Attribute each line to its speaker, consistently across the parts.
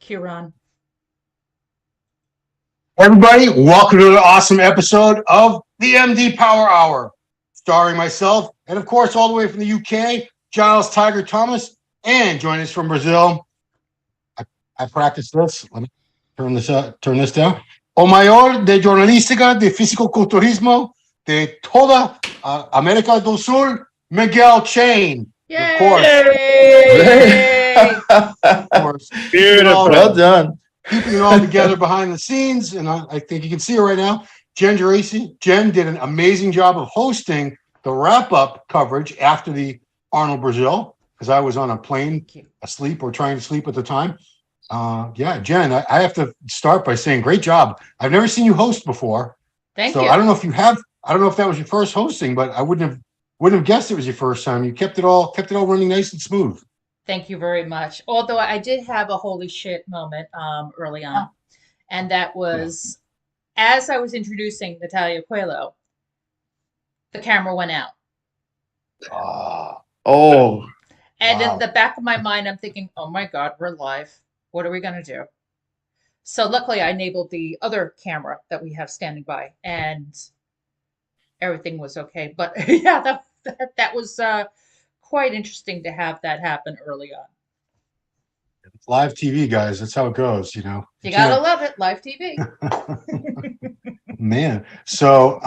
Speaker 1: Huron.
Speaker 2: Everybody, welcome to an awesome episode of the MD Power Hour, starring myself and, of course, all the way from the UK, Giles Tiger Thomas, and joining us from Brazil. I practiced this. Let me turn this down. O maior de jornalística de fisicoculturismo de toda América do Sul, Miguel Chain.
Speaker 1: Yay!
Speaker 2: Of course.
Speaker 3: Beautiful. Well done.
Speaker 2: Keeping it all together behind the scenes, and I think you can see her right now. Jen Geraci. Jen did an amazing job of hosting the wrap-up coverage after the Arnold Brazil, because I was on a plane asleep or trying to sleep at the time. Jen, I have to start by saying great job. I've never seen you host before.
Speaker 1: Thank you.
Speaker 2: I don't know if you have. I don't know if that was your first hosting, but I wouldn't have guessed it was your first time. You kept it all running nice and smooth.
Speaker 1: Thank you very much. Although I did have a holy shit moment early on, and that was as I was introducing Natalia Coelho, the camera went out. And in the back of my mind, I'm thinking, oh my God, we're live. What are we going to do? So luckily I enabled the other camera that we have standing by, and everything was okay. But yeah, that was quite interesting to have that happen early on.
Speaker 2: It's live TV, guys. That's how it goes, you know.
Speaker 1: You gotta love it, live TV.
Speaker 2: Man. So,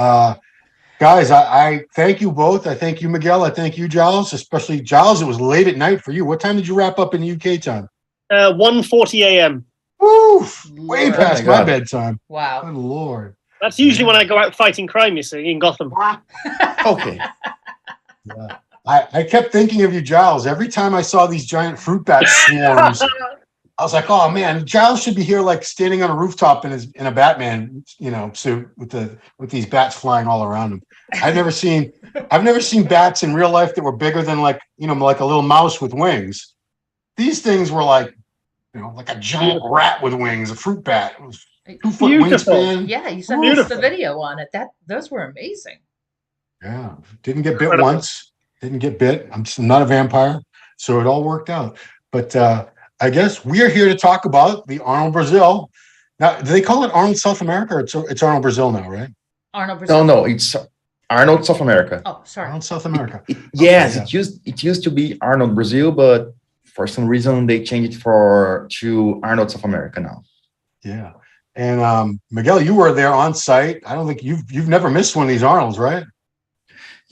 Speaker 2: guys, I thank you both. I thank you, Miguel. I thank you, Giles. Especially Giles, it was late at night for you. What time did you wrap up in the UK time?
Speaker 3: 1:40 a.m.
Speaker 2: Woo! Way past my bedtime.
Speaker 1: Wow.
Speaker 2: Good Lord.
Speaker 3: That's usually when I go out fighting crime, you see, in Gotham.
Speaker 2: Okay. Yeah. I kept thinking of you, Giles. Every time I saw these giant fruit bat swarms, I was like, "Oh man, Giles should be here, like standing on a rooftop in a Batman, suit with these bats flying all around him." I've never seen bats in real life that were bigger than like a little mouse with wings. These things were like a giant rat with wings, a fruit bat. It was 2-foot wingspan.
Speaker 1: Yeah, you sent us the video on it. Those were amazing.
Speaker 2: Yeah, didn't get bit once. Didn't get bit. I'm not a vampire, so it all worked out. But I guess we are here to talk about the Arnold Brazil. Now, do they call it Arnold South America, or it's Arnold Brazil now, right?
Speaker 1: Arnold Brazil.
Speaker 4: No, it's Arnold South America.
Speaker 1: Oh, sorry.
Speaker 2: Arnold South America.
Speaker 4: Yes, it used to be Arnold Brazil, but for some reason they changed it to Arnold South America now.
Speaker 2: Yeah. And Miguel, you were there on site. I don't think you've never missed one of these Arnolds, right?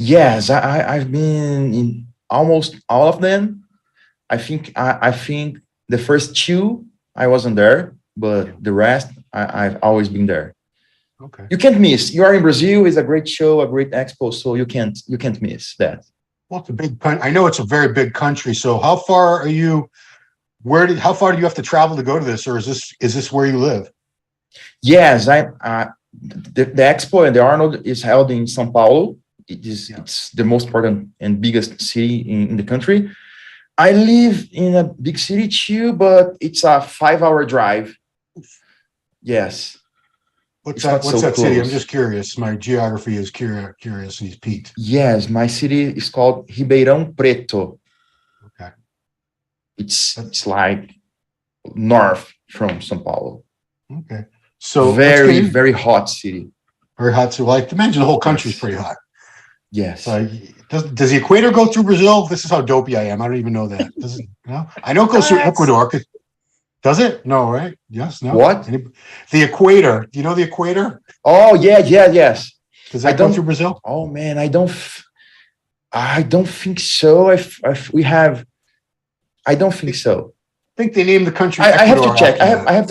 Speaker 4: Yes, I've been in almost all of them. I think the first two I wasn't there, but the rest I've always been there.
Speaker 2: Okay.
Speaker 4: You can't miss. You are in Brazil. It's a great show, a great expo, so you can't miss that.
Speaker 2: Well, it's a big. I know it's a very big country. So how far are you? How far do you have to travel to go to this, or is this where you live?
Speaker 4: Yes, the expo and the Arnold is held in São Paulo. It's the most important and biggest city in the country. I live in a big city too, but it's a 5-hour drive. Yes.
Speaker 2: What's that city? I'm just curious. My geography is curiosity's peaked.
Speaker 4: Yes, my city is called Ribeirão Preto.
Speaker 2: Okay.
Speaker 4: It's like north from São Paulo.
Speaker 2: Okay. So
Speaker 4: very hot city.
Speaker 2: Very hot. So like imagine the whole country is pretty hot.
Speaker 4: Yes.
Speaker 2: Does the equator go through Brazil? This is how dopey I am. I don't even know that. Does it? No, I know it goes through Ecuador. Does it? No, right? Yes. No.
Speaker 4: What?
Speaker 2: The equator. Do you know the equator?
Speaker 4: Oh yeah, yes.
Speaker 2: Does that go through Brazil?
Speaker 4: Oh man, I don't think so. I don't think so.
Speaker 2: I think they named the country.
Speaker 4: I have to check. I have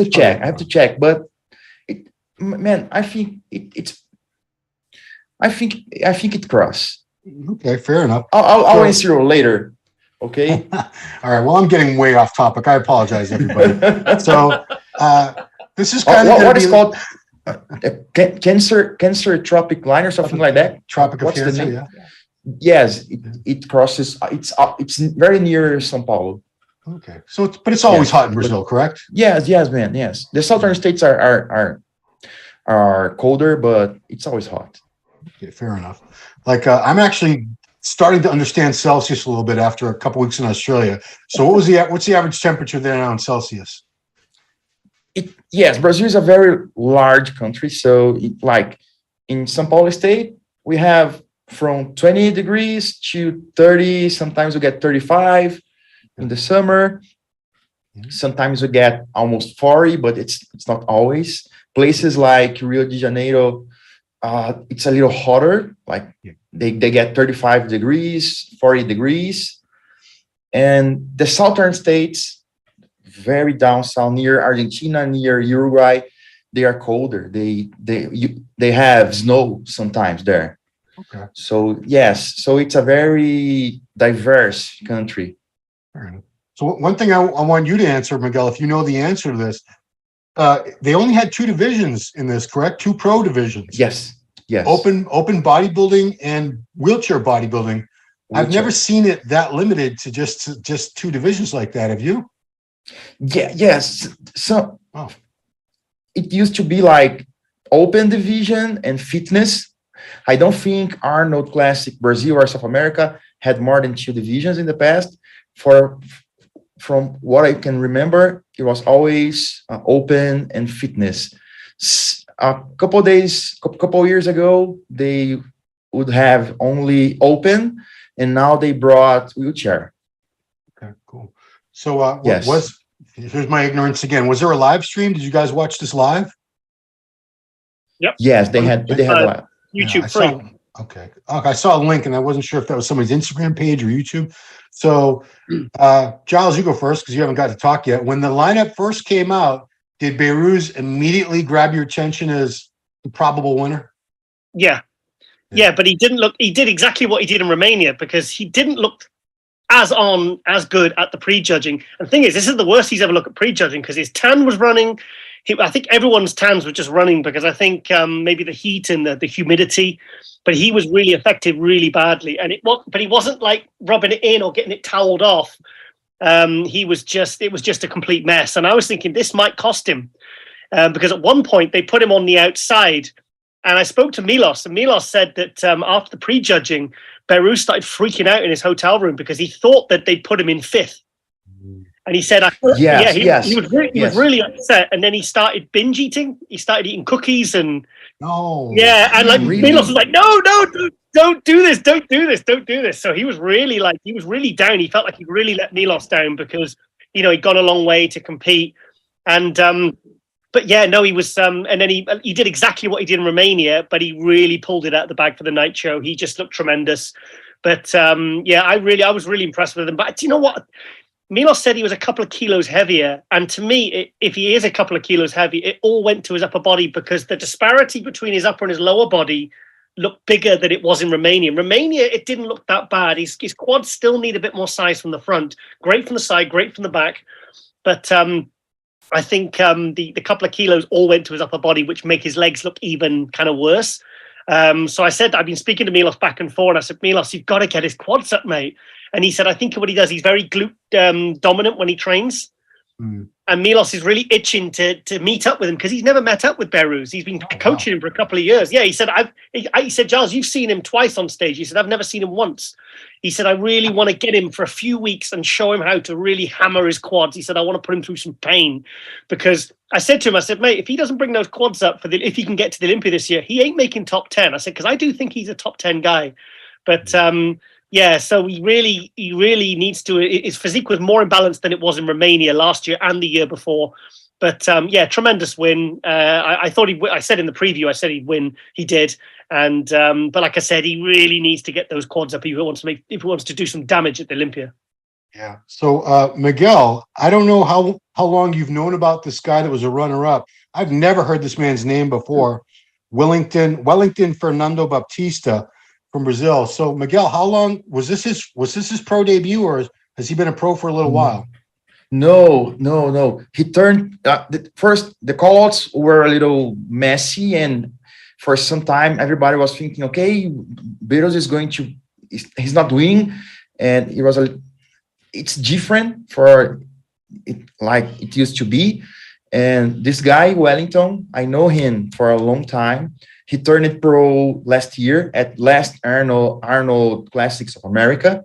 Speaker 4: to check. But I think it's. I think it crossed.
Speaker 2: Okay, fair enough.
Speaker 4: I'll answer you later. Okay.
Speaker 2: All right. Well, I'm getting way off topic. I apologize, everybody. So this is kind of
Speaker 4: what is called cancer tropic line or something like that.
Speaker 2: Tropic of Cancer. Yeah.
Speaker 4: Yes, it crosses. It's very near São Paulo.
Speaker 2: Okay. So, it's always hot in Brazil, correct?
Speaker 4: Yes, man. Yes, the southern states are colder, but it's always hot.
Speaker 2: Okay, fair enough. Like I'm actually starting to understand Celsius a little bit after a couple weeks in Australia. So what's the average temperature there now in Celsius?
Speaker 4: Yes, Brazil is a very large country. So, like in São Paulo state, we have from 20 degrees to 30. Sometimes we get 35 in the summer. Sometimes we get almost 40, but it's not always. Places like Rio de Janeiro, it's a little hotter. Like they get 35 degrees, 40 degrees. And the southern states, very down south, near Argentina, near Uruguay, they are colder. They have snow sometimes there.
Speaker 2: Okay.
Speaker 4: So yes, so it's a very diverse country.
Speaker 2: All right. So one thing I want you to answer, Miguel, if you know the answer to this, they only had 2 divisions in this, correct? 2 pro divisions.
Speaker 4: Yes.
Speaker 2: Open bodybuilding and wheelchair bodybuilding. I've never seen it that limited to just 2 divisions like that. Have you?
Speaker 4: Yeah. Yes. So it used to be like open division and fitness. I don't think Arnold Classic Brazil or South America had more than 2 divisions in the past. From what I can remember, it was always open and fitness. A couple years ago, they would have only open, and now they brought wheelchair.
Speaker 2: Okay, cool. So
Speaker 4: yes.
Speaker 2: Here's my ignorance again. Was there a live stream? Did you guys watch this live?
Speaker 3: Yep.
Speaker 4: Yes, they had live.
Speaker 3: YouTube free.
Speaker 2: Okay. I saw a link and I wasn't sure if that was somebody's Instagram page or YouTube. So, Giles, you go first because you haven't got to talk yet. When the lineup first came out, did Behrooz immediately grab your attention as the probable winner?
Speaker 3: Yeah, but he did exactly what he did in Romania because he didn't look as good at the prejudging. And the thing is, this is the worst he's ever looked at prejudging because his tan was running. I think everyone's tans were just running because I think maybe the heat and the humidity, but he was really affected really badly. And but he wasn't like rubbing it in or getting it toweled off. It was just a complete mess. And I was thinking this might cost him because at one point they put him on the outside. And I spoke to Milos, and Milos said that after the prejudging, Behrooz started freaking out in his hotel room because he thought that they'd put him in 5th. And he said, he was really upset. And then he started binge eating. He started eating cookies and and like really? Milos was like, no, don't do this. Don't do this. So he was really down. He felt like he really let Milos down because, he'd gone a long way to compete. And, he was, and then he did exactly what he did in Romania, but he really pulled it out of the bag for the night show. He just looked tremendous. But I was really impressed with him. But do you know what? Milos said he was a couple of kilos heavier. And to me, if he is a couple of kilos heavy, it all went to his upper body because the disparity between his upper and his lower body looked bigger than it was in Romania. In Romania, it didn't look that bad. His quads still need a bit more size from the front. Great from the side, great from the back. But I think the couple of kilos all went to his upper body, which make his legs look even kind of worse. So I said, I've been speaking to Milos back and forth, and I said, Milos, you've got to get his quads up, mate. And he said, I think what he does, he's very glute dominant when he trains. And Milos is really itching to meet up with him because he's never met up with Behrooz. He's been coaching him for a couple of years. Yeah, he said, he said, Giles, you've seen him twice on stage. He said, I've never seen him once. He said, I really want to get him for a few weeks and show him how to really hammer his quads. He said, I want to put him through some pain because I said to him, mate, if he doesn't bring those quads up if he can get to the Olympia this year, he ain't making top 10. I said, because I do think he's a top 10 guy. But so he really needs to. His physique was more imbalanced than it was in Romania last year and the year before. But tremendous win. I thought I said in the preview, I said he'd win. He did. And but like I said, he really needs to get those quads up if he wants to do some damage at the Olympia.
Speaker 2: Yeah. So Miguel, I don't know how long you've known about this guy that was a runner-up. I've never heard this man's name before. Wellington Fernando Baptista from Brazil. So Miguel, how long was this his pro debut, or has he been a pro for a little while? No. He turned the callouts were a little messy, and for some time everybody was thinking, okay, Behrooz is he's not winning, and it's different for it like it used to be. And this guy Wellington, I know him for a long time. He turned pro last year at last Arnold Classic South America,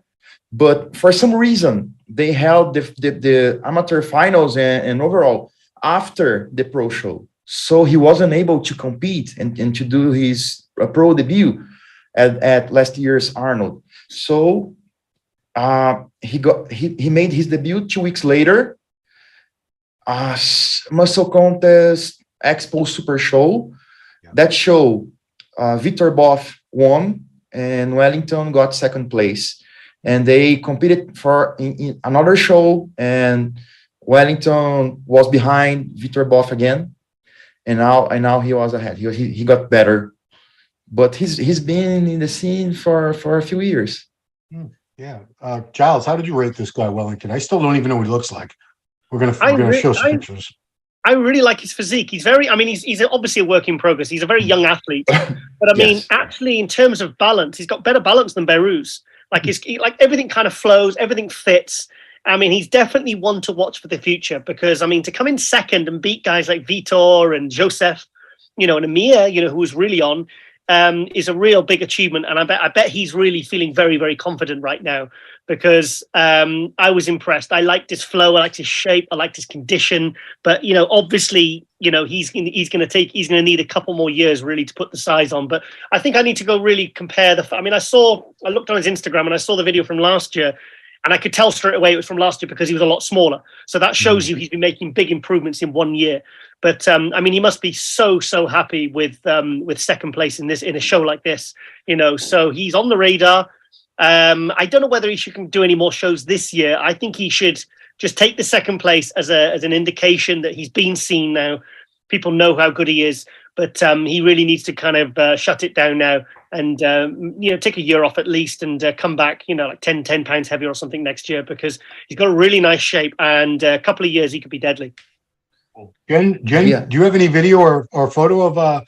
Speaker 2: but for some reason they held the amateur finals and overall.
Speaker 4: after the pro show. So he wasn't able to compete and to do his pro debut at last year's Arnold. So he made his debut 2 weeks later. Muscle Contest Expo Super Show.
Speaker 2: Yeah.
Speaker 4: That show, Victor Boff won and Wellington got second place. And they competed for in another show, and Wellington was behind Victor Boff again. And now he was ahead. He got better, but he's been in the scene for a few years.
Speaker 2: Yeah, Giles, how did you rate this guy Wellington? I still don't even know what he looks like. We're gonna show some pictures.
Speaker 3: I really like his physique. He's obviously a work in progress. He's a very young athlete, but I mean, actually, in terms of balance, he's got better balance than Behrooz. Like everything kind of flows, everything fits. I mean, he's definitely one to watch for the future because, I mean, to come in second and beat guys like Vitor and Joseph, and Amir, who was really on, is a real big achievement. And I bet he's really feeling very, very confident right now because I was impressed. I liked his flow. I liked his shape. I liked his condition. But, obviously, he's going to need a couple more years really to put the size on. But I think I need to go really compare I looked on his Instagram and I saw the video from last year. And I could tell straight away it was from last year because he was a lot smaller. So that shows you he's been making big improvements in 1 year. But I mean, he must be so happy with second place in a show like this. So he's on the radar. I don't know whether he should do any more shows this year. I think he should just take the second place as an indication that he's been seen now. People know how good he is. But he really needs to kind of shut it down now and, take a year off at least and come back, like 10 pounds heavier or something next year because he's got a really nice shape and a couple of years he could be deadly.
Speaker 2: Jen, do you have any video or photo of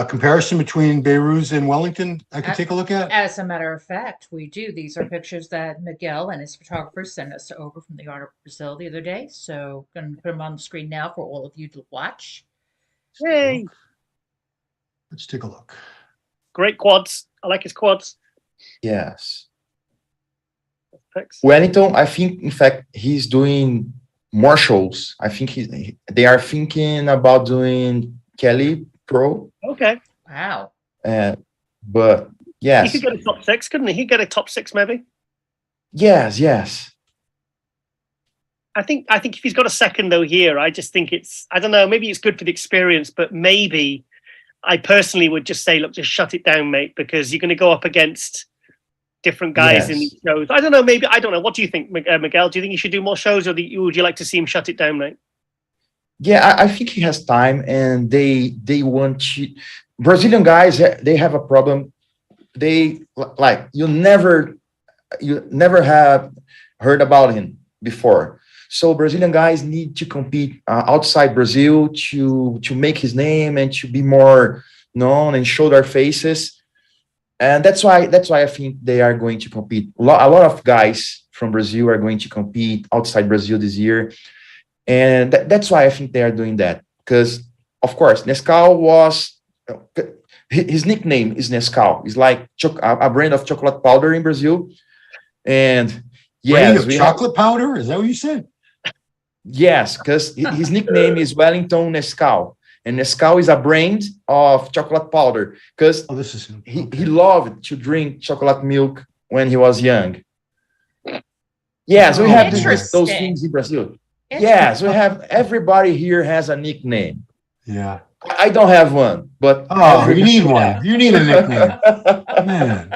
Speaker 2: comparison between Behrooz and Wellington I could take a look at?
Speaker 1: As a matter of fact, we do. These are pictures that Miguel and his photographers sent us over from the Arnold Brazil the other day. So I'm going to put them on the screen now for all of you to watch.
Speaker 3: Hey,
Speaker 2: let's take a look.
Speaker 3: Great quads. I like his quads.
Speaker 4: Yes.
Speaker 3: Thanks.
Speaker 4: Wellington, I think, in fact, he's doing more shows. I think they are thinking about doing Kelly Pro.
Speaker 3: Okay.
Speaker 1: Wow.
Speaker 4: But yes.
Speaker 3: He could get a top 6, couldn't he? He'd get a top 6 maybe.
Speaker 4: Yes.
Speaker 3: I think if he's got a second though here, I just think I don't know, maybe it's good for the experience, but maybe I personally would just say, look, just shut it down, mate, because you're going to go up against different guys in these shows. I don't know. What do you think, Miguel? Do you think he should do more shows or would you like to see him shut it down, mate?
Speaker 4: Yeah, I think he has time and they want to. Brazilian guys, they have a problem. They you never have heard about him before. So Brazilian guys need to compete outside Brazil to make his name and to be more known and show their faces. And that's why I think they are going to compete. A lot of guys from Brazil are going to compete outside Brazil this year. And that's why I think they are doing that. Because, of course, Nescau his nickname is Nescau. It's like a brand of chocolate powder in Brazil. And
Speaker 2: yes, chocolate powder? Is that what you said?
Speaker 4: Yes, because his nickname is Wellington Nescau. And Nescau is a brand of chocolate powder because he loved to drink chocolate milk when he was young. Yes, we have those things in Brazil. Yes, we have. Everybody here has a nickname.
Speaker 2: Yeah.
Speaker 4: I don't have one, but
Speaker 2: you need one. You need a nickname, man.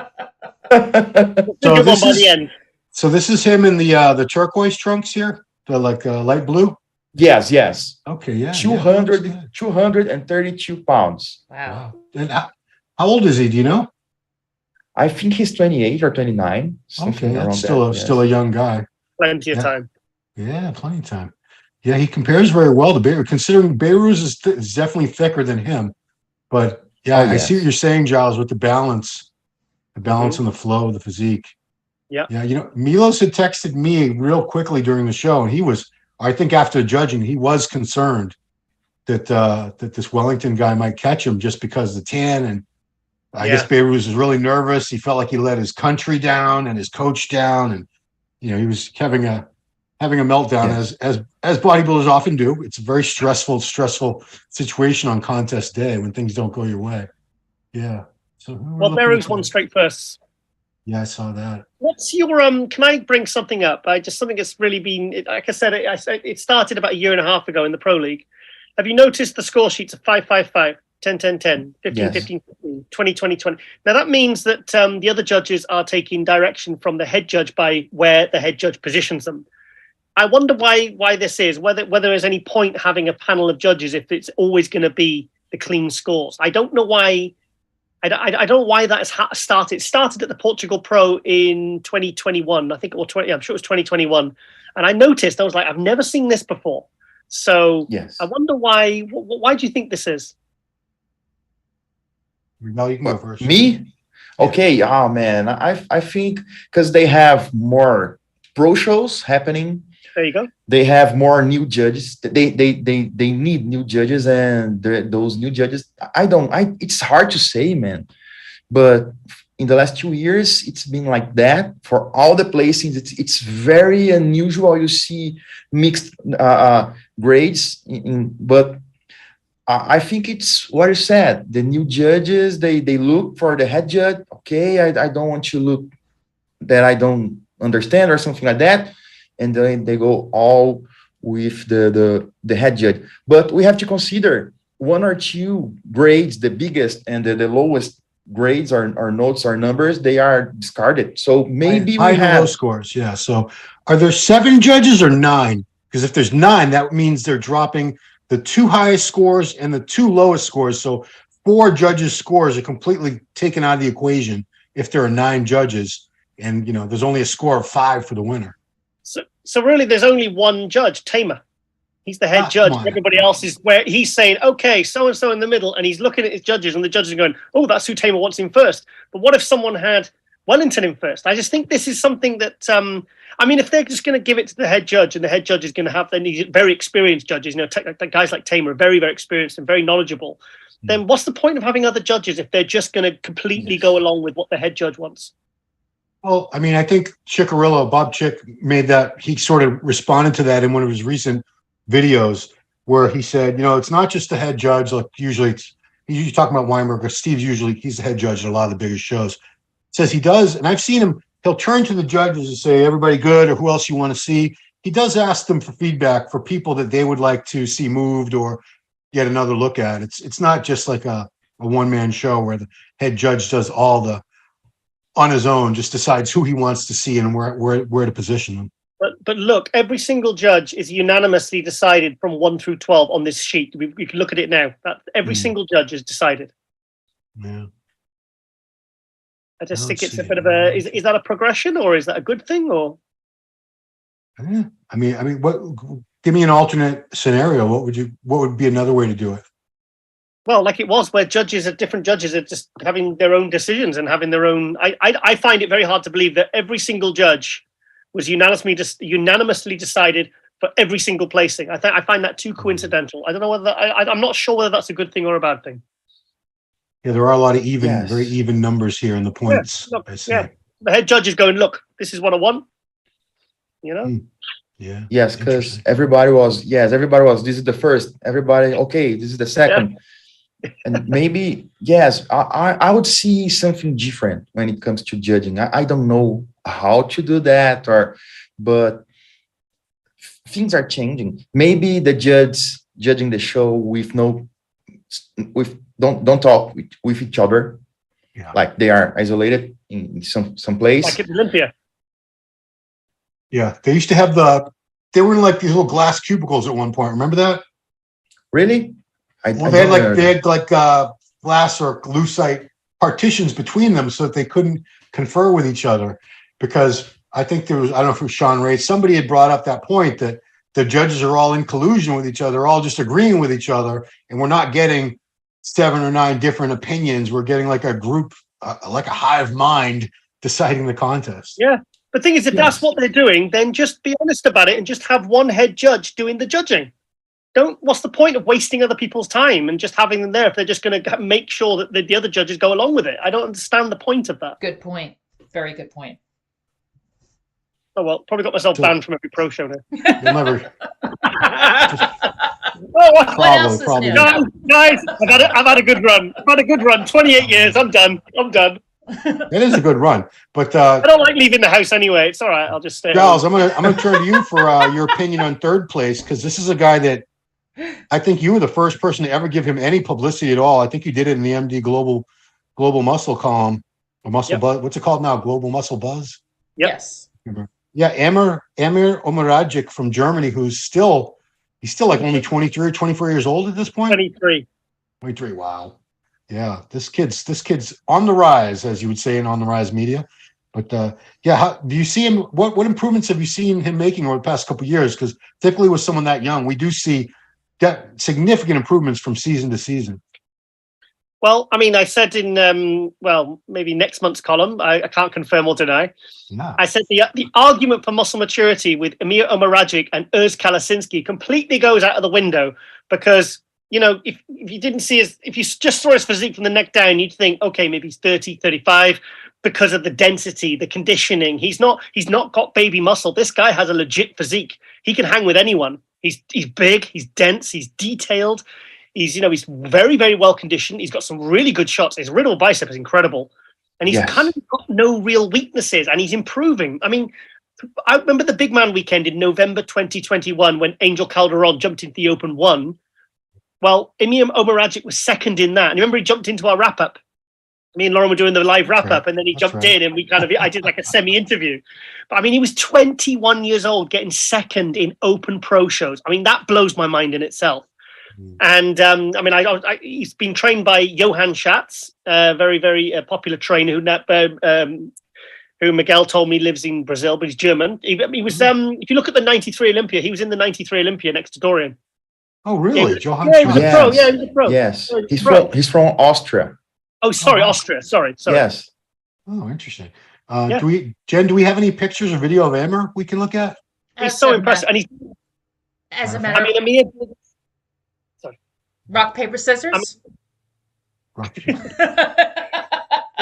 Speaker 2: So this is him in the turquoise trunks here, the light blue.
Speaker 4: Yes.
Speaker 2: Okay, yeah.
Speaker 4: 232 pounds.
Speaker 1: Wow.
Speaker 2: And how old is he? Do you know?
Speaker 4: I think he's 28 or 29.
Speaker 2: Okay, that's still a young guy.
Speaker 3: Plenty of time.
Speaker 2: Yeah, plenty of time. Yeah, he compares very well to Behrooz, considering Behrooz is definitely thicker than him. But yeah, I see what you're saying, Giles, with the balance and the flow, the physique.
Speaker 3: Yeah.
Speaker 2: Yeah, Milos had texted me real quickly during the show, and he was, I think after judging, he was concerned that this Wellington guy might catch him just because of the tan. And I guess Behrooz was really nervous. He felt like he let his country down and his coach down. And, he was having a having a meltdown,
Speaker 4: Yes.
Speaker 2: as bodybuilders often do. It's a very stressful situation on contest day when things don't go your way. Yeah. So
Speaker 3: Well, Behrooz won straight first.
Speaker 2: Yeah, I saw that.
Speaker 3: What's your can I bring something up? Something that's really been, like I said, it started about a year and a half ago in the Pro League. Have you noticed the score sheets of 5-5-5, 10-10-10, 15-15-15, 20-20-20? Now that means that the other judges are taking direction from the head judge by where the head judge positions them. I wonder why this is, whether there's any point having a panel of judges if it's always going to be the clean scores. I don't know why. I don't know why that has started. It started at the Portugal Pro in 2021, I think, or 20. I'm sure it was 2021. And I noticed, I was like, I've never seen this before. So
Speaker 4: Yes.
Speaker 3: I wonder why. Why do you think this is?
Speaker 2: No, you can go first.
Speaker 4: Me? Okay. Oh man, I think because they have more pro shows happening.
Speaker 3: There you go.
Speaker 4: They have more new judges. They need new judges, and those new judges. It's hard to say, man. But in the last 2 years, it's been like that for all the placings. It's very unusual. You see mixed grades, but I think it's what you said. The new judges, they look for the head judge. Okay, I don't want to look that I don't understand or something like that. And then they go all with the head judge. But we have to consider 1 or 2 grades, the biggest and the lowest grades or notes or numbers, they are discarded. So maybe we have
Speaker 2: low scores. Yeah. So are there 7 judges or 9? Because if there's 9, that means they're dropping the 2 highest scores and the 2 lowest scores. So 4 judges' scores are completely taken out of the equation if there are 9 judges, and there's only a score of 5 for the winner.
Speaker 3: So really, there's only one judge, Tamer. He's the head judge. Everybody else is where he's saying, okay, so-and-so in the middle, and he's looking at his judges, and the judges are going, oh, that's who Tamer wants in first. But what if someone had Wellington in first? I just think this is something that, if they're just going to give it to the head judge, and the head judge is going to have these very experienced judges, guys like Tamer are very, very experienced and very knowledgeable, then what's the point of having other judges if they're just going to completely go along with what the head judge wants?
Speaker 2: Well, I think Bob Chick made that. He sort of responded to that in one of his recent videos where he said, it's not just the head judge. Like usually he's talking about Weinberg, or he's the head judge at a lot of the biggest shows. Says he does, and I've seen him, he'll turn to the judges and say, everybody good, or who else you want to see. He does ask them for feedback for people that they would like to see moved or get another look at. It's not just like a one-man show where the head judge does all the on his own, just decides who he wants to see and where to position them.
Speaker 3: But look, every single judge is unanimously decided from 1 through 12 on this sheet. We can look at it now. Every single judge is decided.
Speaker 2: Yeah.
Speaker 3: I just think it's a bit of a. Is that a progression, or is that a good thing, or?
Speaker 2: Yeah. What? Give me an alternate scenario. What would be another way to do it?
Speaker 3: Well, like it was, where different judges are just having their own decisions and having their own. I find it very hard to believe that every single judge was unanimously decided for every single placing. I find that too coincidental. I don't know whether I'm not sure whether that's a good thing or a bad thing.
Speaker 2: Yeah, there are a lot of very even numbers here in the points.
Speaker 3: The head judge is going, look, this is what I want.
Speaker 2: Yeah.
Speaker 4: Yes, because everybody was. This is the first. Everybody, okay, this is the second. Yeah. And maybe, yes, I would see something different when it comes to judging. I don't know how to do that, but things are changing. Maybe the judging the show don't talk with each other, like they are isolated in some place.
Speaker 3: Like at Olympia.
Speaker 2: Yeah, they used to have they were in like these little glass cubicles at one point. Remember that?
Speaker 4: Really?
Speaker 2: They had glass or lucite partitions between them so that they couldn't confer with each other. Because I think I don't know if it was Sean Ray, somebody had brought up that point that the judges are all in collusion with each other, all just agreeing with each other, and we're not getting 7 or 9 different opinions. We're getting like a group, like a hive mind deciding the contest.
Speaker 3: Yeah. The thing is, if that's what they're doing, then just be honest about it and just have one head judge doing the judging. What's the point of wasting other people's time and just having them there if they're just going to make sure that the other judges go along with it? I don't understand the point of that.
Speaker 1: Good point. Very good point.
Speaker 3: Oh well, probably got myself banned from every pro show now.
Speaker 2: You'll never.
Speaker 1: What else is
Speaker 2: Probably.
Speaker 1: new?
Speaker 3: Guys, I've had a good run. I've had a good run. 28 years. I'm done.
Speaker 2: It is a good run, but
Speaker 3: I don't like leaving the house anyway. It's all right. I'll just stay.
Speaker 2: Giles, I'm gonna turn to you for your opinion on third place, because this is a guy that I think you were the first person to ever give him any publicity at all. I think you did it in the MD Global Muscle column, or Muscle Buzz. What's it called now? Global Muscle Buzz.
Speaker 3: Yep.
Speaker 1: Yes.
Speaker 2: Yeah, Amir Omeragic from Germany, he's still like only 23 or 24 years old at this point.
Speaker 3: 23.
Speaker 2: 23. Wow. Yeah, this kid's on the rise, as you would say in On the Rise media. But how do you see him? What improvements have you seen him making over the past couple of years? Because particularly with someone that young, we do see significant improvements from season to season.
Speaker 3: Well, I mean, I said in maybe next month's column, I can't confirm or deny.
Speaker 2: Yeah.
Speaker 3: I said the argument for muscle maturity with Amir Omeragic and Urs Kalasinski completely goes out of the window, because if you didn't see if you just saw his physique from the neck down, you'd think, okay, maybe he's 30, 35 because of the density, the conditioning. He's not got baby muscle. This guy has a legit physique. He can hang with anyone. He's big, he's dense, he's detailed. He's very, very well conditioned. He's got some really good shots. His riddle bicep is incredible. And he's kind of got no real weaknesses, and he's improving. I mean, I remember the big man weekend in November 2021 when Angel Calderon jumped into the Open 1. Well, Amir Omeragic was second in that. And remember, he jumped into our wrap-up. Me and Lauren were doing the live wrap-up, and then he jumped in, and I did like a semi-interview. But I mean, he was 21 years old, getting second in Open Pro shows. I mean, that blows my mind in itself. And he's been trained by Johann Schatz, a very, very popular trainer who Miguel told me lives in Brazil, but he's German. He was, if you look at the 93 Olympia, he was in the 93 Olympia next to Dorian.
Speaker 2: Oh, really? Johann
Speaker 3: Schatz? He was a pro.
Speaker 4: Yes. He's from Austria.
Speaker 3: Oh, sorry, Austria. Sorry.
Speaker 2: Yes. Oh, interesting. Do we have any pictures or video of Amir we can look at?
Speaker 3: He's so impressive. And
Speaker 1: as a matter of rock, paper, scissors?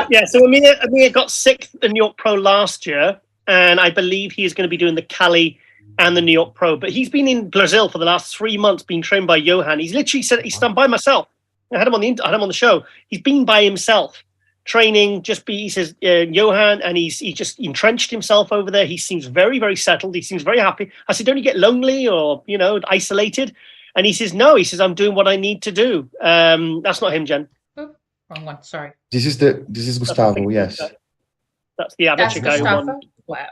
Speaker 3: Yeah, so Amir got sixth in New York Pro last year, and I believe he is going to be doing the Cali and the New York Pro. But he's been in Brazil for the last 3 months, being trained by Johan. He's literally said he's done by myself. I had him on the show. He's been by himself, training. He says Johan, and he just entrenched himself over there. He seems very, very settled. He seems very happy. I said, don't you get lonely or isolated? And he says, no. He says, I'm doing what I need to do. That's not him, Jen.
Speaker 1: Wrong one. Sorry.
Speaker 4: This is Gustavo. Yes.
Speaker 3: That's the amateur guy who won.
Speaker 1: Wow.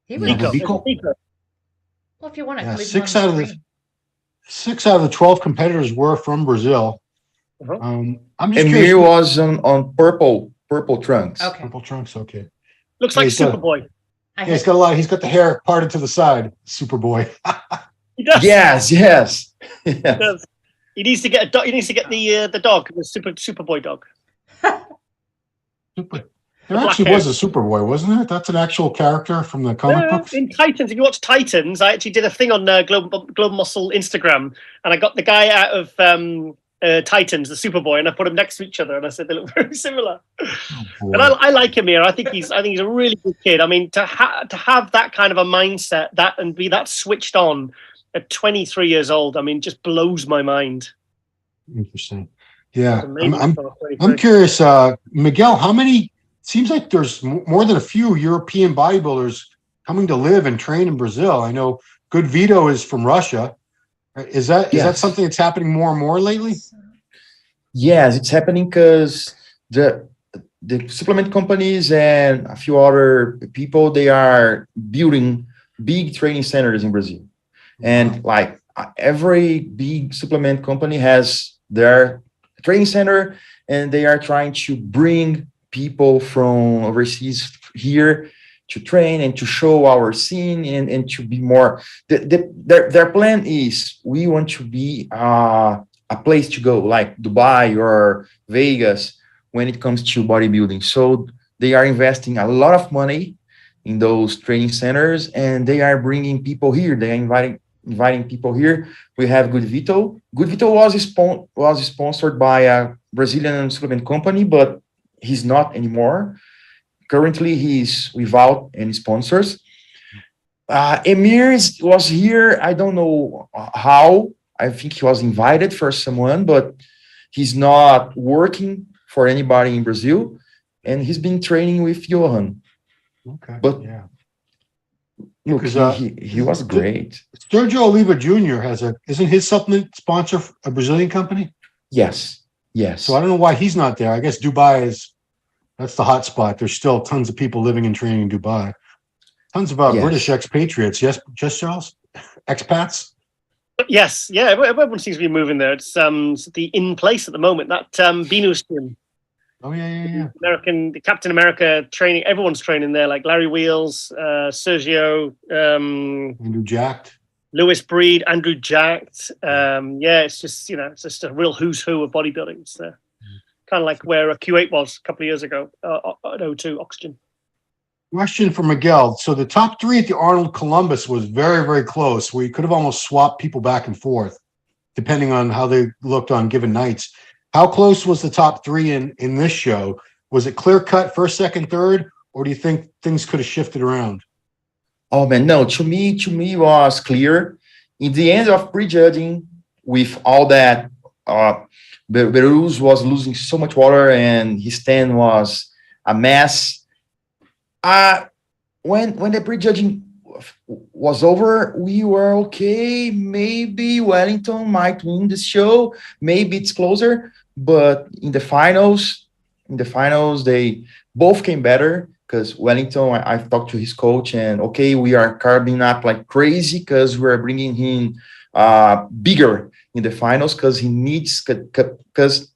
Speaker 1: He was
Speaker 2: Nico.
Speaker 1: Well, if you want to,
Speaker 2: 6 out of the 12 competitors were from Brazil. I'm just curious.
Speaker 4: Amir was on purple trunks.
Speaker 1: Okay.
Speaker 2: Purple trunks. Okay.
Speaker 3: Looks like Superboy.
Speaker 2: He's got the hair parted to the side. Superboy.
Speaker 3: He does.
Speaker 4: Yes.
Speaker 3: He does. He needs to get the dog, the Superboy dog.
Speaker 2: There actually was a Superboy, wasn't there? That's an actual character from the comic books.
Speaker 3: In Titans, if you watch Titans, I actually did a thing on Global Muscle Instagram, and I got the guy out of Titans, the Superboy, and I put them next to each other, and I said they look very similar. And I like him here. I think he's a really good kid. I mean, to have that kind of a mindset, and be that switched on at 23 years old, I mean, just blows my mind.
Speaker 2: Interesting. Yeah, I'm curious, Miguel. How many? Seems like there's more than a few European bodybuilders coming to live and train in Brazil. I know Good Vito is from Russia. Is that something that's happening more and more lately?
Speaker 4: Yes, it's happening because the supplement companies and a few other people, they are building big training centers in Brazil. And like every big supplement company has their training center, and they are trying to bring people from overseas here to train and to show our scene and to be more. Their plan is, we want to be a place to go, like Dubai or Vegas when it comes to bodybuilding. So they are investing a lot of money in those training centers, and they are bringing people here. They are inviting people here. We have Good Vito. Good Vito was sponsored by a Brazilian supplement company, but he's not anymore. Currently, he's without any sponsors. Was here. I don't know how. I think he was invited for someone, but he's not working for anybody in Brazil, and he's been training with Johan.
Speaker 2: Okay.
Speaker 4: But
Speaker 2: yeah,
Speaker 4: look,
Speaker 2: because
Speaker 4: he was great.
Speaker 2: Sergio Oliva Jr. isn't his supplement sponsor a Brazilian company?
Speaker 4: Yes.
Speaker 2: So I don't know why he's not there. I guess that's the hot spot. There's still tons of people living and training in Dubai. Tons of British expatriates. Yes, just Charles? Expats?
Speaker 3: Yes, yeah. Everyone seems to be moving there. It's the in place at the moment. That Behrooz team.
Speaker 2: Oh yeah.
Speaker 3: The Captain America training. Everyone's training there, like Larry Wheels, Sergio,
Speaker 2: Andrew Jacked,
Speaker 3: Lewis Breed, Andrew Jacked. It's just it's just a real who's who of bodybuilding. It's kind of like where a Q8 was a couple of years ago at O2 Oxygen.
Speaker 2: Question for Miguel. So the top 3 at the Arnold Columbus was very, very close, where you could have almost swapped people back and forth, depending on how they looked on given nights. How close was the top 3 in this show? Was it clear cut first, second, third, or do you think things could have shifted around?
Speaker 4: Oh man, no. To me was clear. In the end of prejudging, with all that, Behrooz was losing so much water, and his stand was a mess. When the prejudging was over, we were okay. Maybe Wellington might win this show. Maybe it's closer. But in the finals, they both came better, because Wellington, I've talked to his coach, and okay, we are carving up like crazy because we're bringing him bigger in the finals, because he needs, because